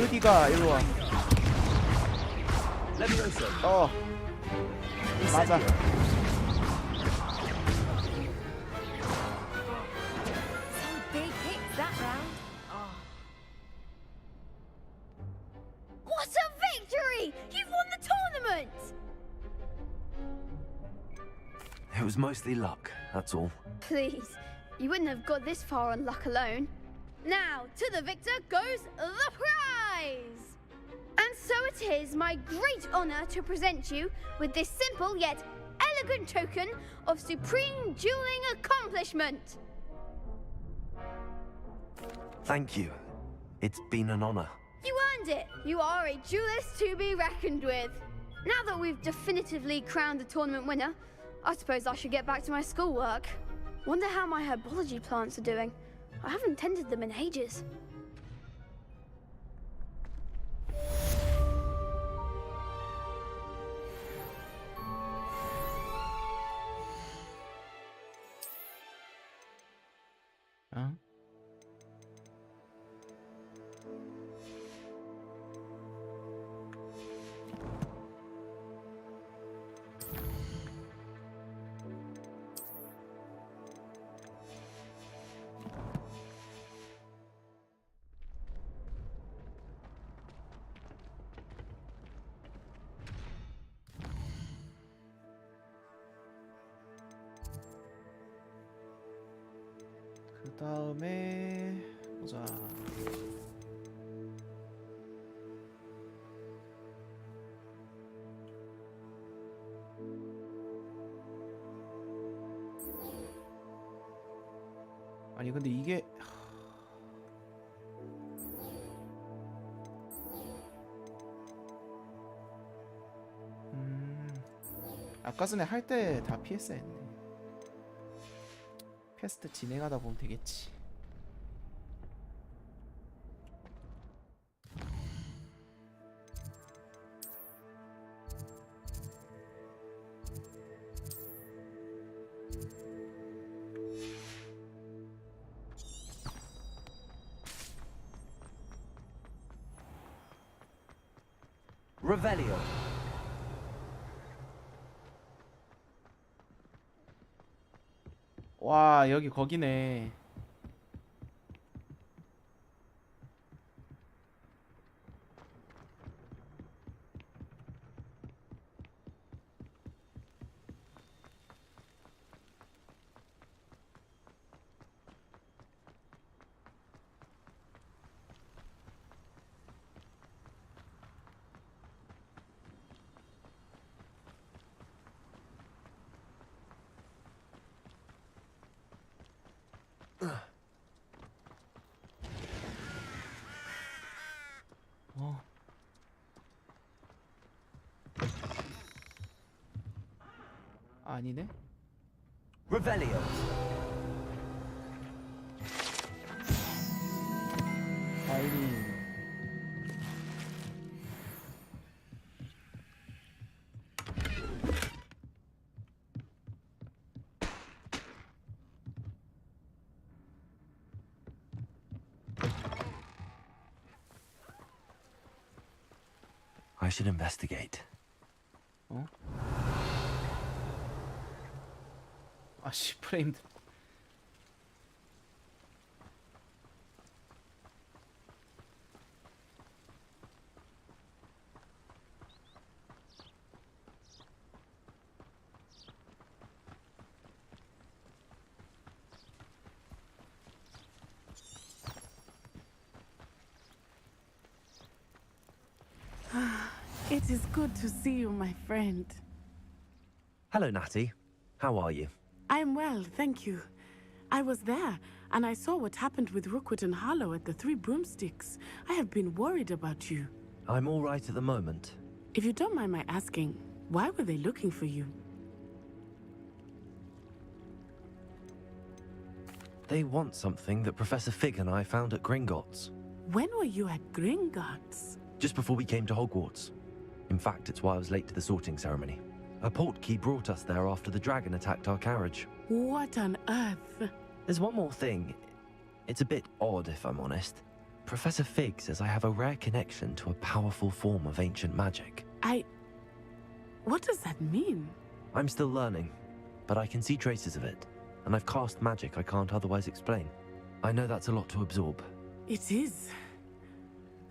Speaker 1: 어디가 일로 와. 맞아.
Speaker 4: Some big hits that round.
Speaker 14: What a victory! You've won the tournament!
Speaker 8: It was mostly luck, that's all.
Speaker 14: Please, you wouldn't have got this far on luck alone. Now, to the victor goes the prize! And so it is my great honor to present you with this simple yet elegant token of supreme dueling accomplishment.
Speaker 8: Thank you. It's been an honor.
Speaker 14: You earned it. You are a duelist to be reckoned with. Now that we've definitively crowned the tournament winner, I suppose I should get back to my schoolwork. Wonder how my herbology plants are doing. I haven't tended them in ages.
Speaker 1: 그 다음에 보자. 아니 근데 이게 아까 전에 할 때 다 피했어야 했네. 퀘스트 진행하다 보면 되겠지.
Speaker 8: Revelio.
Speaker 1: 와 여기 거기네. 아니네.
Speaker 8: Revelio.
Speaker 1: 파이팅.
Speaker 8: I should investigate.
Speaker 1: 어? 아씨 프레임들.
Speaker 2: It is good to see you, my friend.
Speaker 8: Hello, Natty. How are you?
Speaker 2: I'm well, thank you. I was there, and I saw what happened with Rookwood and Harlow at the Three Broomsticks. I have been worried about you.
Speaker 8: I'm all right at the moment.
Speaker 2: If you don't mind my asking, why were they looking for you?
Speaker 8: They want something that Professor Fig and I found at Gringotts.
Speaker 2: When were you at Gringotts?
Speaker 8: Just before we came to Hogwarts. In fact, it's why I was late to the sorting ceremony. A portkey brought us there after the dragon attacked our carriage.
Speaker 2: What on earth?
Speaker 8: There's one more thing. It's a bit odd, if I'm honest. Professor Fig says I have a rare connection to a powerful form of ancient magic.
Speaker 2: What does that mean?
Speaker 8: I'm still learning, but I can see traces of it, and I've cast magic I can't otherwise explain. I know that's a lot to absorb.
Speaker 2: It is.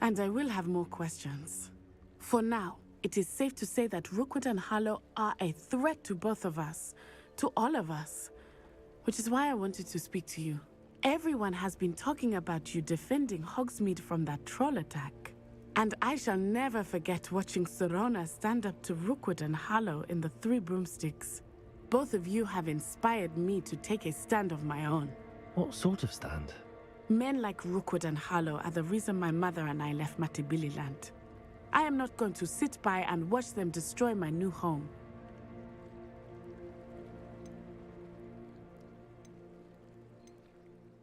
Speaker 2: And I will have more questions. For now, it is safe to say that Rookwood and Harlow are a threat to both of us, to all of us. Which is why I wanted to speak to you. Everyone has been talking about you defending Hogsmeade from that troll attack. And I shall never forget watching Serona stand up to Rookwood and Harlow in the Three Broomsticks. Both of you have inspired me to take a stand of my own.
Speaker 8: What sort of stand?
Speaker 2: Men like Rookwood and Harlow are the reason my mother and I left Matabeleland. I am not going to sit by and watch them destroy my new home.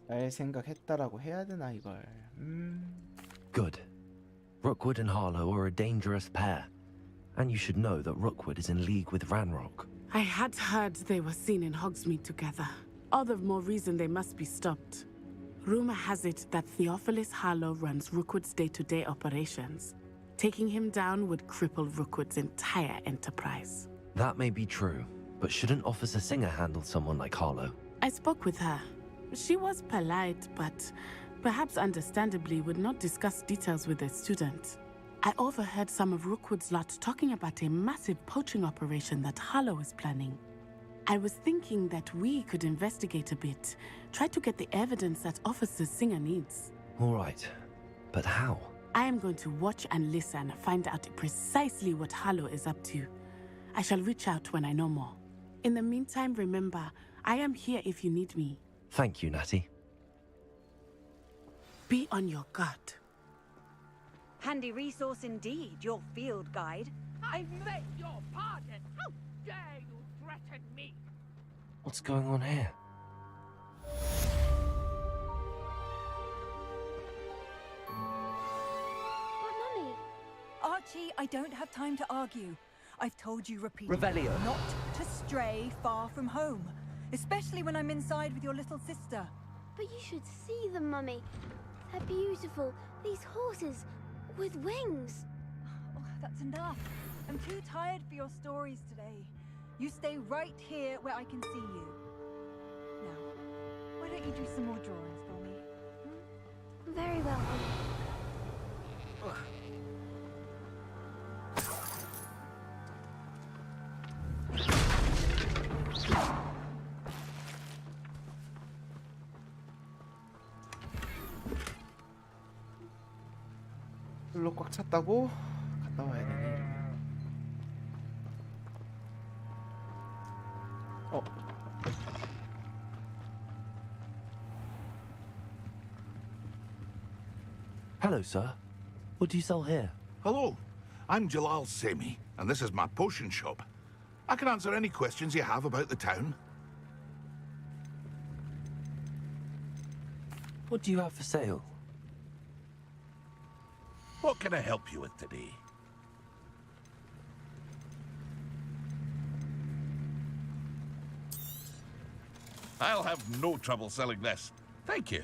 Speaker 1: 날 생각했다라고 해야 되나 이걸.
Speaker 8: Good. Rookwood and Harlow are a dangerous pair. And you should know that Rookwood is in league with Ranrock.
Speaker 2: I had heard they were seen in Hogsmeade together. All the more reason they must be stopped. Rumor has it that Theophilus Harlow runs Rookwood's day-to-day operations. Taking him down would cripple Rookwood's entire enterprise.
Speaker 8: That may be true, but shouldn't Officer Singer handle someone like Harlow?
Speaker 2: I spoke with her. She was polite, but perhaps understandably would not discuss details with a student. I overheard some of Rookwood's lot talking about a massive poaching operation that Harlow is planning. I was thinking that we could investigate a bit, try to get the evidence that Officer Singer needs.
Speaker 8: All right, but how?
Speaker 2: I am going to watch and listen, find out precisely what Harlow is up to. I shall reach out when I know more. In the meantime, remember, I am here if you need me.
Speaker 8: Thank you, Natty.
Speaker 2: Be on your guard.
Speaker 12: Handy resource indeed, your field guide.
Speaker 18: I beg your pardon. How dare you threaten me?
Speaker 8: What's going on here?
Speaker 14: But Mummy...
Speaker 12: Archie, I don't have time to argue. I've told you repeatedly
Speaker 9: Revelio.
Speaker 12: not to stray far from home. Especially when I'm inside with your little sister.
Speaker 14: But you should see them, Mummy. They're beautiful. These horses with wings.
Speaker 12: Oh, that's enough. I'm too tired for your stories today. You stay right here where I can see you. Now, why don't you do some more drawings for me?
Speaker 14: Very well, Mummy.
Speaker 1: 글로 꽉 찼다고? 갔다 와야 되네.
Speaker 8: Hello, sir. What do you sell here?
Speaker 11: Hello, I'm Jalal Semi, and this is my potion shop. I can answer any questions you have about the town.
Speaker 8: What do you have for sale?
Speaker 11: What can I help you with today? I'll have no trouble selling this. Thank you.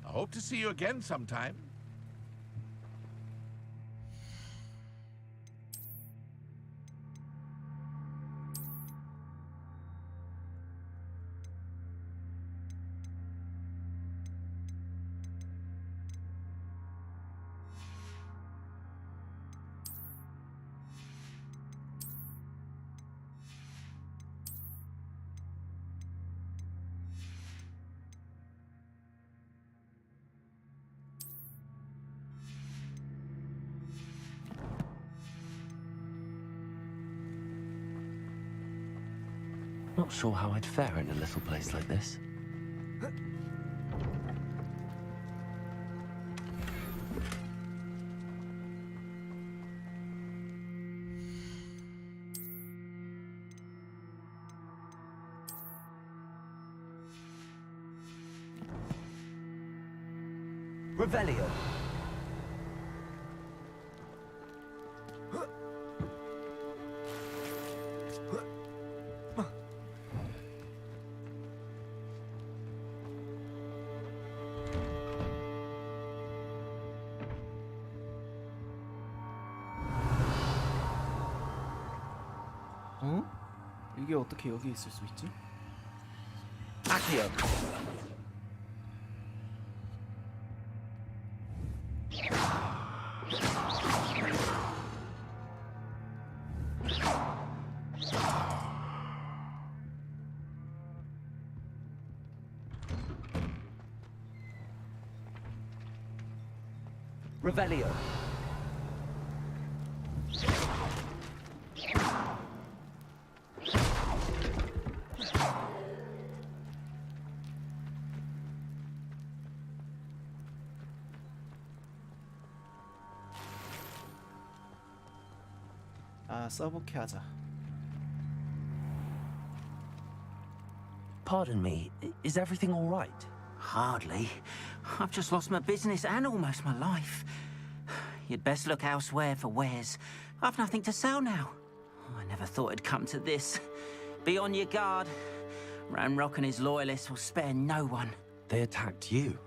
Speaker 11: I hope to see you again sometime.
Speaker 8: Not sure how I'd fare in a little place like this.
Speaker 3: Revelio.
Speaker 1: 어? 이게 어떻게 여기 있을 수 있지?
Speaker 3: Accio. Revelio.
Speaker 1: 아, 서브케 하자.
Speaker 8: Pardon me, is everything all right?
Speaker 15: Hardly. I've just lost my business and almost my life. You'd best look elsewhere for wares. I've nothing to sell now. I never thought it'd come to this. Be on your guard. Ranrock and his loyalists will spare no one.
Speaker 8: They attacked you?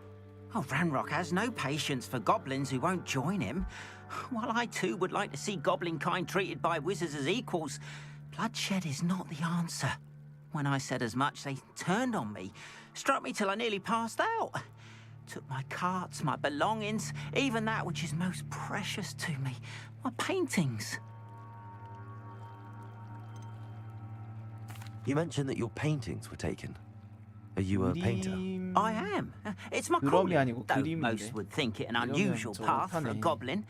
Speaker 15: Oh, Ranrock has no patience for goblins who won't join him. While I too would like to see goblin kind treated by wizards as equals, bloodshed is not the answer. When I said as much, they turned on me, struck me till I nearly passed out. Took my carts, my belongings, even that which is most precious to me, my paintings.
Speaker 8: You mentioned that your paintings were taken. Are you a painter?
Speaker 15: I am. It's my calling, though most would think it an unusual path for a goblin.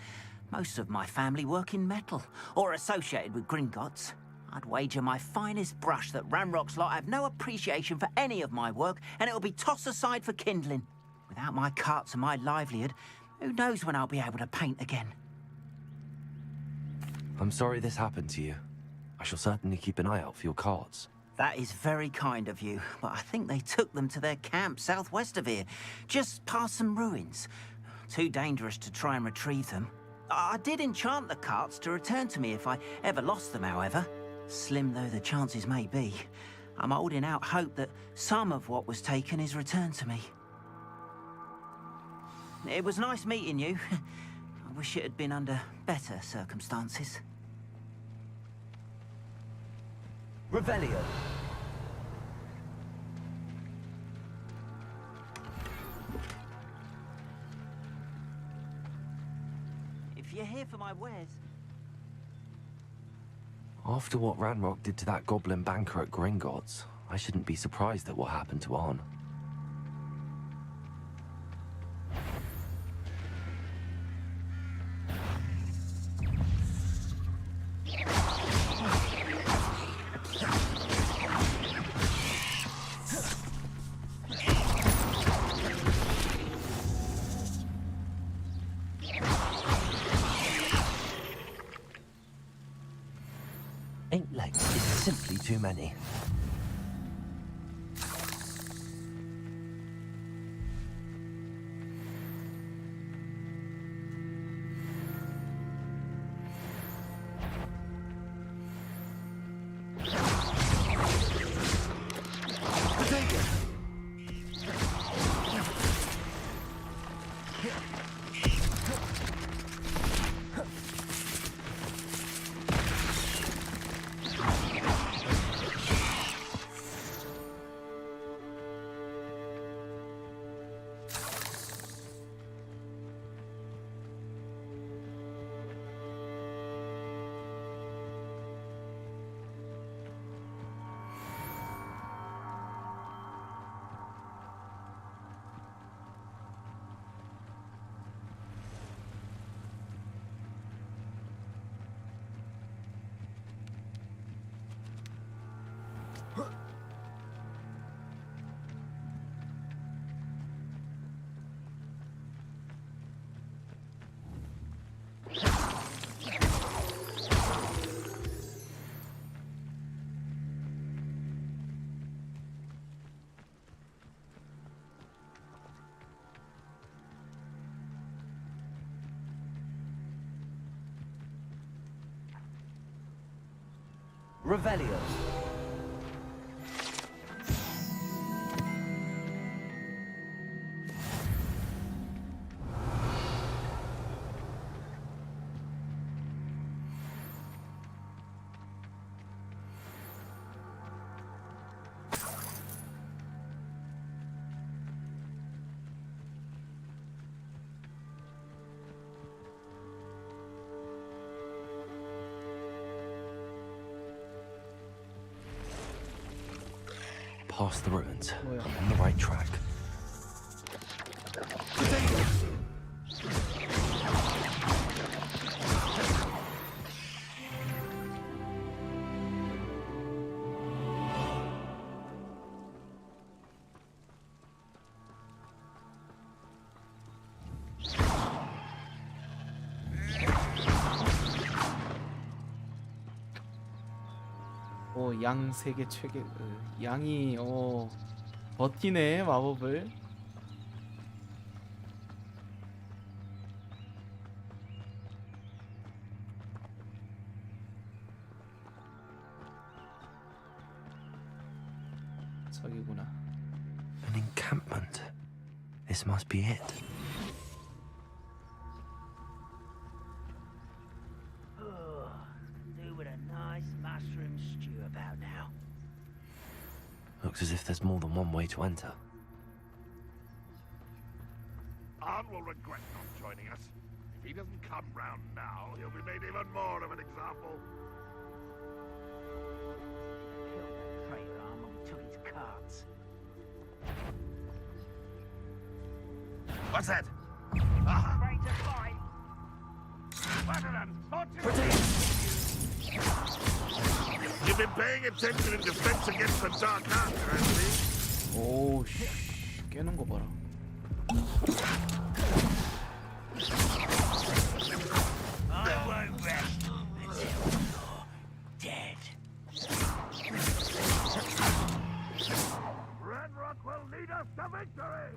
Speaker 15: Most of my family work in metal, or associated with Gringotts. I'd wager my finest brush that Ranrock's lot have no appreciation for any of my work, and it'll be tossed aside for kindling. Without my carts and my livelihood, who knows when I'll be able to paint again?
Speaker 8: I'm sorry this happened to you. I shall certainly keep an eye out for your carts.
Speaker 15: That is very kind of you, but I think they took them to their camp southwest of here, just past some ruins. Too dangerous to try and retrieve them. I did enchant the carts to return to me if I ever lost them, however. Slim though the chances may be, I'm holding out hope that some of what was taken is returned to me. It was nice meeting you. I wish it had been under better circumstances.
Speaker 3: Revelio.
Speaker 15: If you're here for my wares...
Speaker 8: After what Ranrock did to that goblin banker at Gringotts, I shouldn't be surprised at what happened to Arn. Simply too many. Revelio. Past the ruins. On the right track.
Speaker 1: 양 세계 최계 양이 버티네 마법을. 저기구나.
Speaker 8: An encampment. This must be it. Looks as if there's more than one way to enter.
Speaker 11: Arn will regret not joining us. If he doesn't come round now, he'll be made even more of an example.
Speaker 15: Killed that traitor Arn when we took his cards.
Speaker 11: What's that?
Speaker 15: Afraid to fight.
Speaker 11: You've been paying attention in defense against the dark arts, haven't you?
Speaker 1: 오, 씨, 깨는 거 봐라.
Speaker 15: I won't rest until you're dead.
Speaker 11: Red Rock will lead us to victory!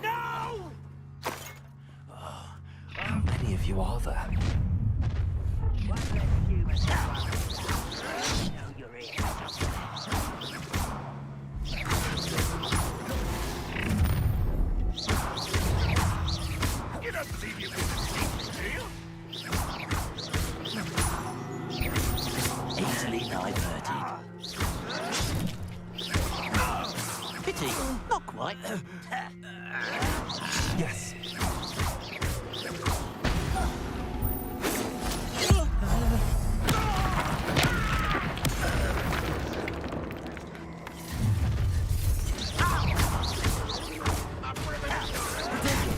Speaker 15: No!
Speaker 8: How many of you are there?
Speaker 11: You don't believe you can escape, do you?
Speaker 15: Easily diverted. Pity, not quite.
Speaker 8: Yes.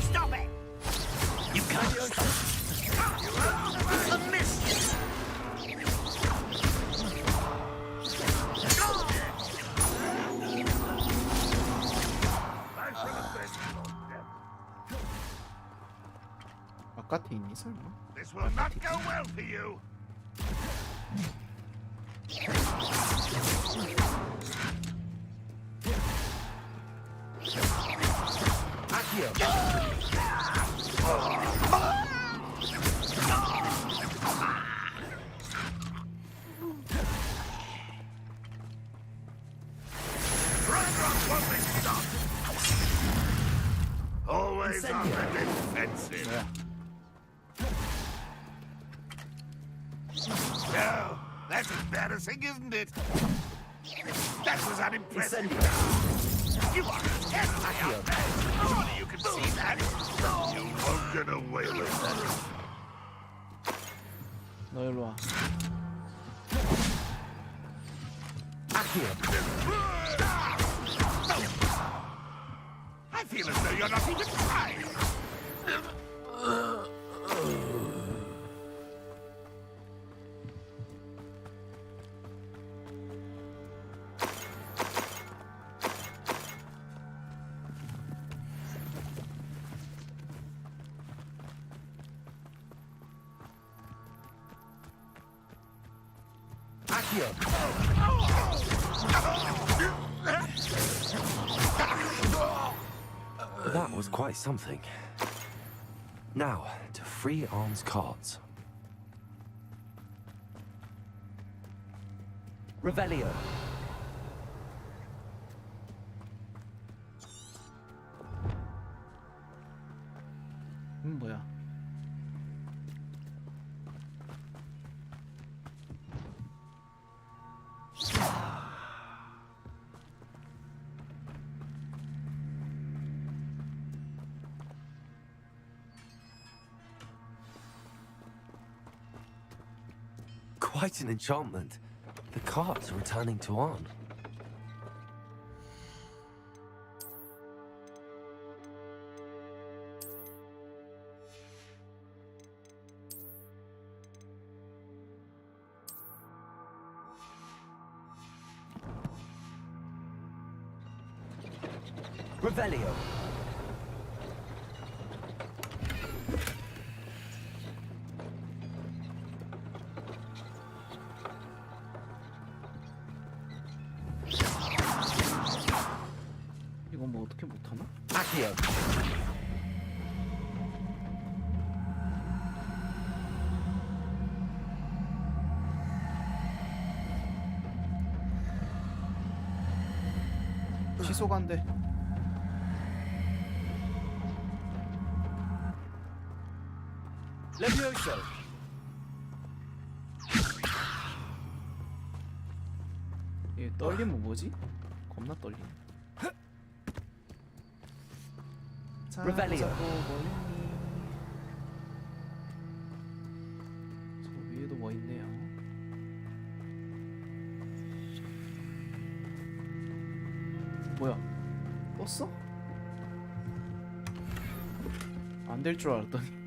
Speaker 15: Stop it! You can't stop. A miss.
Speaker 1: 바깥에 있니 설마?
Speaker 11: This will not go well for you. Always on the defensive. No, that's embarrassing, isn't it? That was unimpressive. You are a terrible young man. Surely you can see that. You won't get away with that.
Speaker 1: 너 일로 와.
Speaker 11: I feel as though you're not even trying.
Speaker 8: That was quite something. Now, to free arms cards. Revelio.
Speaker 1: 뭐야?
Speaker 8: Quite an enchantment. The cards are returning to on. Revelio.
Speaker 1: 이건 뭐 어떻게 못하나?
Speaker 8: Accio.
Speaker 1: 취소가 안 돼.
Speaker 8: Levioso.
Speaker 1: 얘 떨리면 뭐지? 겁나 떨리네. 자,
Speaker 8: Revelio.
Speaker 1: 저 위에도 뭐 있네요. 뭐야? 떴어? 안 될 줄 알았더니.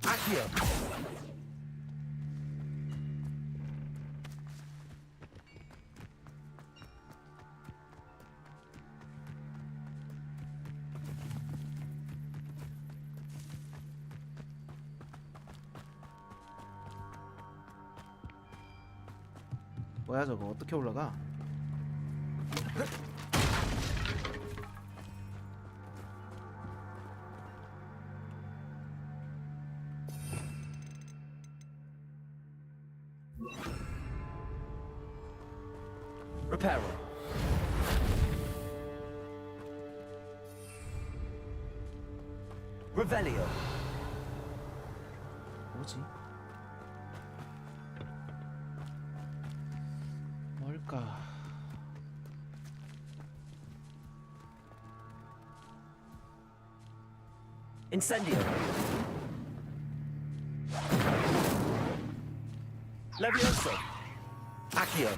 Speaker 8: Accio.
Speaker 1: 뭐야 저거 어떻게 올라가?
Speaker 8: Reparo. Revelio.
Speaker 1: 뭐지? 뭘까?
Speaker 8: Incendio. Levioso. Accio.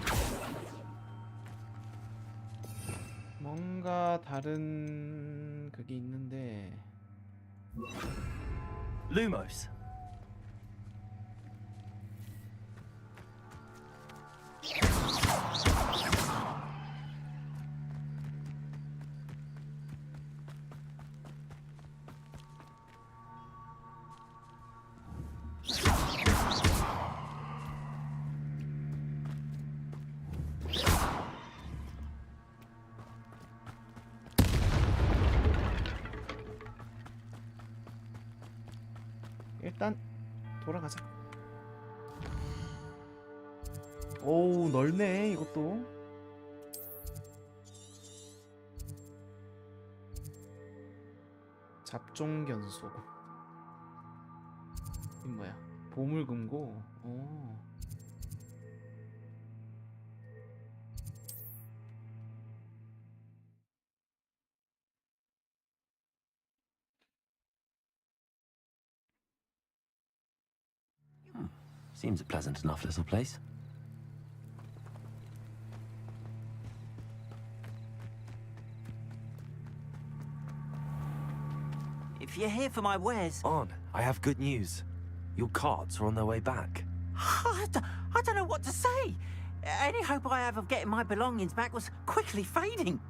Speaker 1: 뭔가 다른 그게 있는데.
Speaker 8: Lumos.
Speaker 1: 일단 돌아가자. 오우 넓네 이것도. 멸종견소. 이 뭐야? 보물금고. 오.
Speaker 8: Seems a pleasant enough little place.
Speaker 15: If you're here for my wares...
Speaker 8: On, I have good news. Your carts are on their way back.
Speaker 15: I don't know what to say. Any hope I have of getting my belongings back was quickly fading.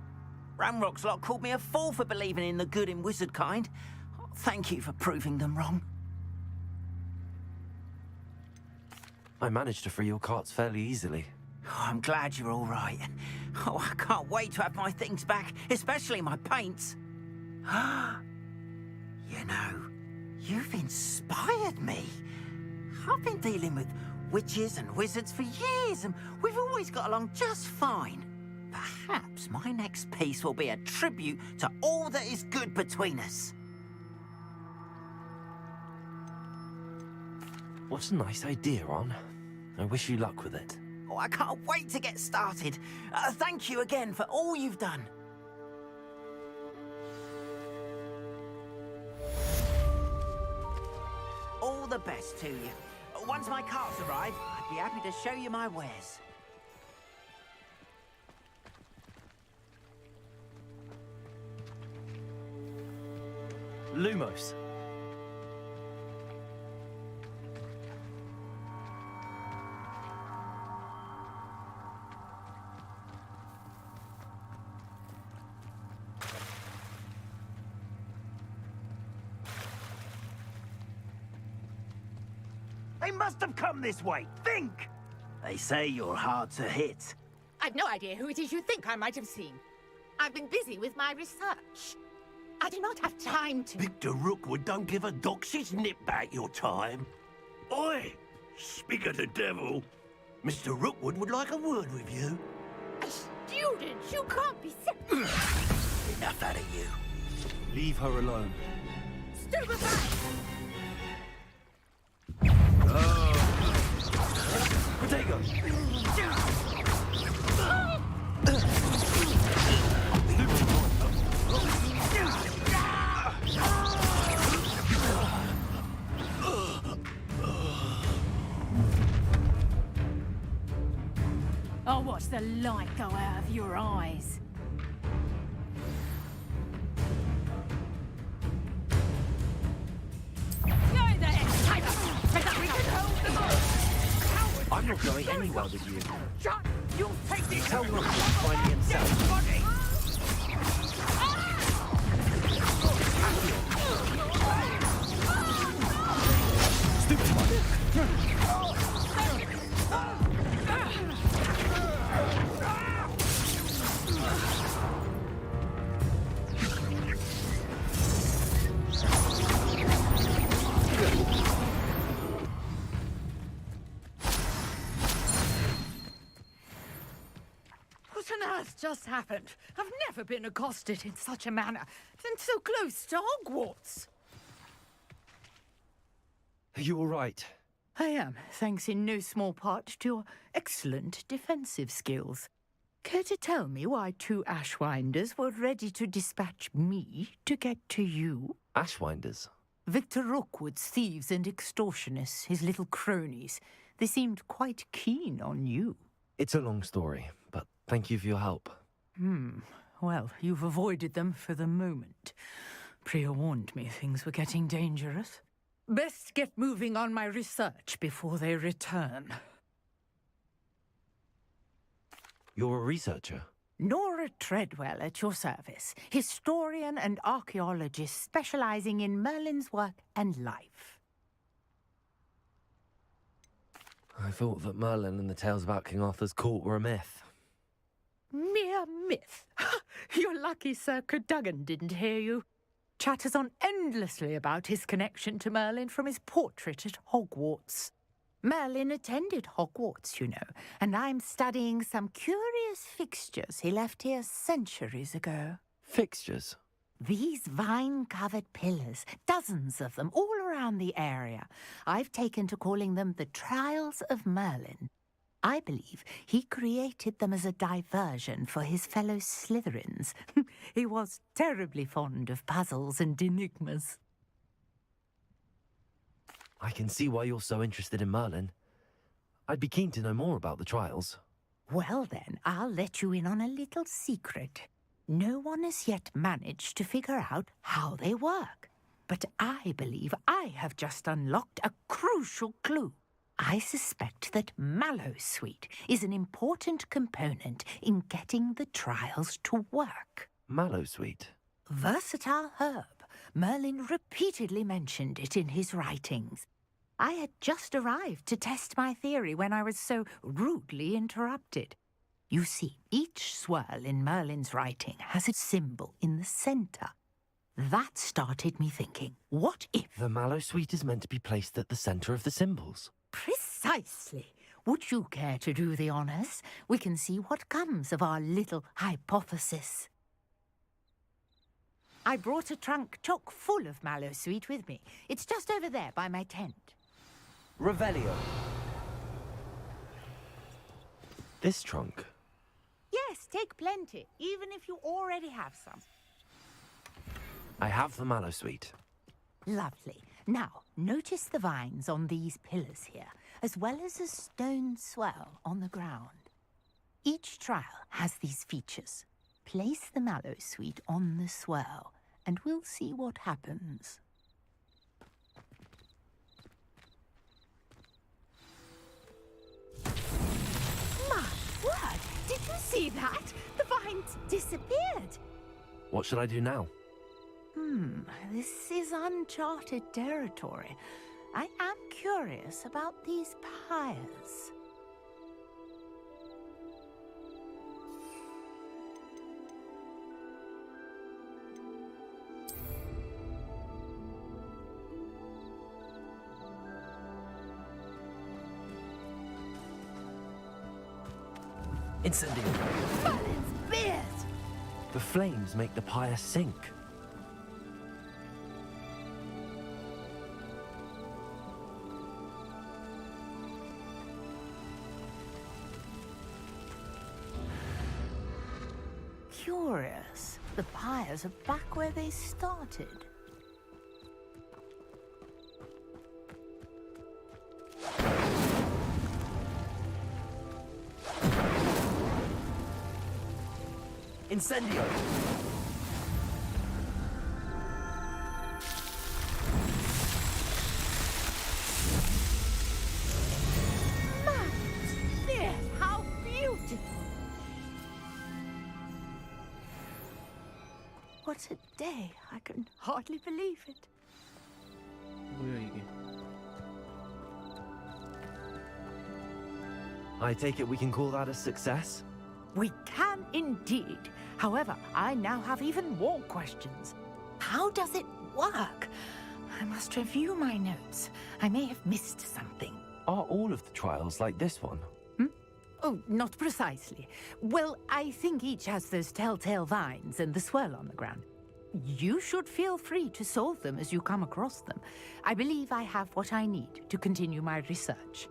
Speaker 15: Ramrock's lot called me a fool for believing in the good in wizard kind. Thank you for proving them wrong.
Speaker 8: I managed to free your carts fairly easily.
Speaker 15: Oh, I'm glad you're all right. Oh, I can't wait to have my things back, especially my paints. You know, you've inspired me. I've been dealing with witches and wizards for years, and we've always got along just fine. Perhaps my next piece will be a tribute to all that is good between us.
Speaker 8: What a nice idea, Ron. I wish you luck with it.
Speaker 15: Oh, I can't wait to get started. Thank you again for all you've done. All the best to you. Once my carts arrive, I'd be happy to show you my wares.
Speaker 8: Lumos.
Speaker 11: They must have come this way. Think! They say you're hard to hit.
Speaker 18: I've no idea who it is you think I might have seen. I've been busy with my research. I do not have time to...
Speaker 11: Victor Rookwood don't give a doxy's nip back your time. Oi! Speak of the devil. Mr. Rookwood would like a word with you.
Speaker 18: A student? You can't be serious.
Speaker 11: Enough out of you.
Speaker 22: Leave her alone.
Speaker 18: Stupefy!
Speaker 11: Potato!
Speaker 16: I'll watch the light go out of your eyes.
Speaker 8: I'm not going anywhere with you.
Speaker 18: John, you'll take this.
Speaker 8: Tell Rookwood to find himself.
Speaker 16: What on earth just happened? I've never been accosted in such a manner, and so close to Hogwarts.
Speaker 8: Are you all right?
Speaker 17: I am, thanks in no small part to your excellent defensive skills. Care to tell me why two Ashwinders were ready to dispatch me to get to you?
Speaker 8: Ashwinders?
Speaker 17: Victor Rookwood's thieves and extortionists, his little cronies. They seemed quite keen on you.
Speaker 8: It's a long story, but thank you for your help.
Speaker 17: Well, you've avoided them for the moment. Priya warned me things were getting dangerous. Best get moving on my research before they return.
Speaker 8: You're a researcher?
Speaker 17: Nora Treadwell at your service, historian and archaeologist specializing in Merlin's work and life.
Speaker 8: I thought that Merlin and the tales about King Arthur's court were a myth.
Speaker 17: Mere myth. You're lucky Sir Cadogan didn't hear you. Chatters on endlessly about his connection to Merlin from his portrait at Hogwarts. Merlin attended Hogwarts, you know, and I'm studying some curious fixtures he left here centuries ago.
Speaker 8: Fixtures?
Speaker 17: These vine-covered pillars, dozens of them, all around the area. I've taken to calling them the Trials of Merlin. I believe he created them as a diversion for his fellow Slytherins. He was terribly fond of puzzles and enigmas.
Speaker 8: I can see why you're so interested in Merlin. I'd be keen to know more about the trials.
Speaker 17: Well then, I'll let you in on a little secret. No one has yet managed to figure out how they work. But I believe I have just unlocked a crucial clue. I suspect that mallowsweet is an important component in getting the trials to work.
Speaker 8: Mallowsweet?
Speaker 17: Versatile herb. Merlin repeatedly mentioned it in his writings. I had just arrived to test my theory when I was so rudely interrupted. You see, each swirl in Merlin's writing has a symbol in the center. That started me thinking, what if...
Speaker 8: The mallowsweet is meant to be placed at the center of the symbols.
Speaker 17: Precisely. Would you care to do the honors? We can see what comes of our little hypothesis. I brought a trunk chock full of mallowsweet with me. It's just over there by my tent.
Speaker 8: Revelio. This trunk?
Speaker 17: Yes, take plenty, even if you already have some.
Speaker 8: I have the mallowsweet.
Speaker 17: Lovely. Now, notice the vines on these pillars here, as well as a stone swell on the ground. Each trial has these features. Place the mallowsweet on the swirl, and we'll see what happens. My word! Did you see that? The vines disappeared.
Speaker 8: What should I do now?
Speaker 17: This is uncharted territory. I am curious about these pyres.
Speaker 8: Incendio.
Speaker 17: Merlin's beard!
Speaker 8: The flames make the pyre sink.
Speaker 17: Curious. The pyres are back where they started.
Speaker 8: Incendio!
Speaker 17: How beautiful! What a day. I can hardly believe it.
Speaker 1: 뭐야 이게?
Speaker 8: I take it we can call that a success?
Speaker 17: We can indeed. However, I now have even more questions. How does it work? I must review my notes. I may have missed something.
Speaker 8: Are all of the trials like this one?
Speaker 17: Oh, not precisely. Well, I think each has those telltale vines and the swirl on the ground. You should feel free to solve them as you come across them. I believe I have what I need to continue my research.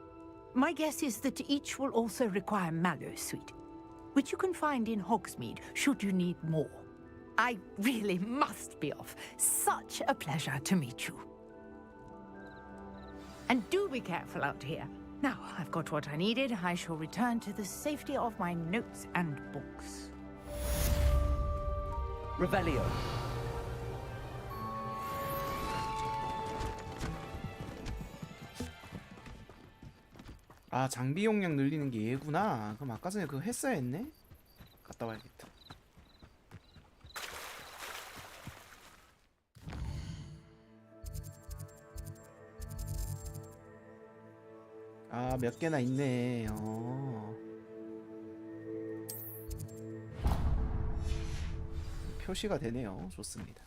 Speaker 17: My guess is that each will also require mallowsweet, which you can find in Hogsmeade should you need more. I really must be off. Such a pleasure to meet you. And do be careful out here. Now, I've got what I needed. I shall return to the safety of my notes and books.
Speaker 8: Revelio.
Speaker 1: 아, 장비 용량 늘리는 게 얘구나. 그럼 아까 전에 그거 했어야 했네? 갔다 와야겠다. 아, 몇 개나 있네. 표시가 되네요. 좋습니다.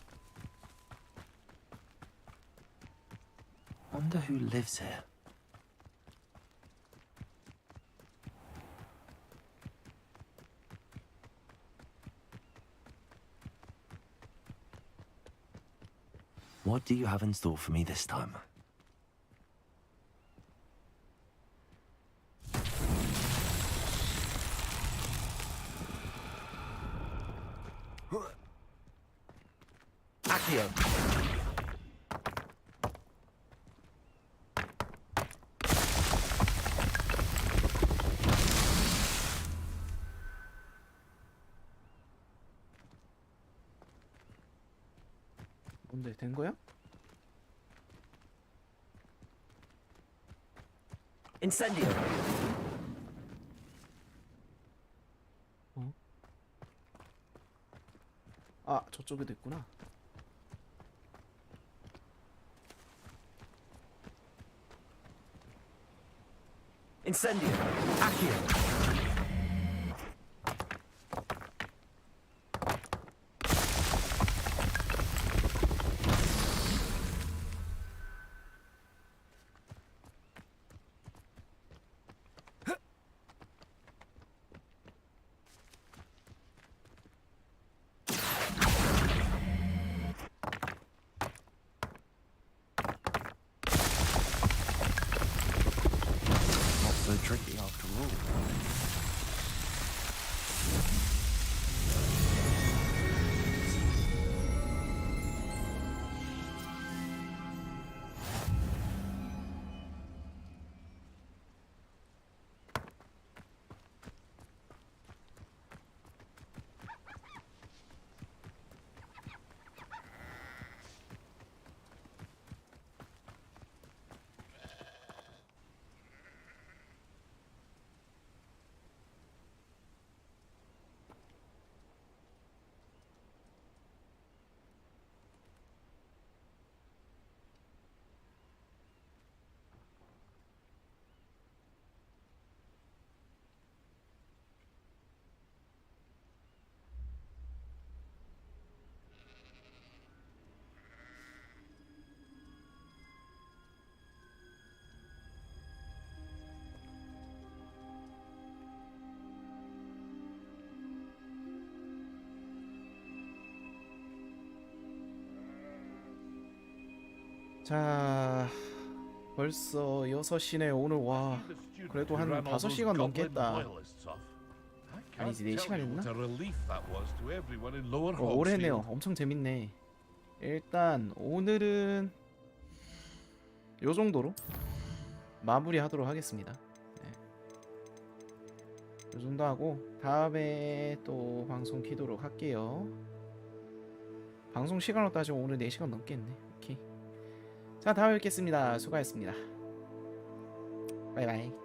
Speaker 8: Wonder who lives here. What do you have in store for me this time?
Speaker 9: Accio.
Speaker 1: 뭔데 된 거야?
Speaker 9: Incendio.
Speaker 1: 아, 저쪽에 됐구나.
Speaker 9: Incendio. Accio.
Speaker 8: Not so tricky after all.
Speaker 1: 자, 벌써 6시네. 오늘 와 그래도 한 5시간 넘겠다. 아니지, 4시간 했나? 오래 했네요. 엄청 재밌네. 일단 오늘은 요 정도로 마무리하도록 하겠습니다. 네. 요 정도 하고 다음에 또 방송 키도록 할게요. 방송 시간으로 따지면 오늘 4시간 넘겠네. 오케이. 자, 다음에 뵙겠습니다. 수고하셨습니다. 바이바이.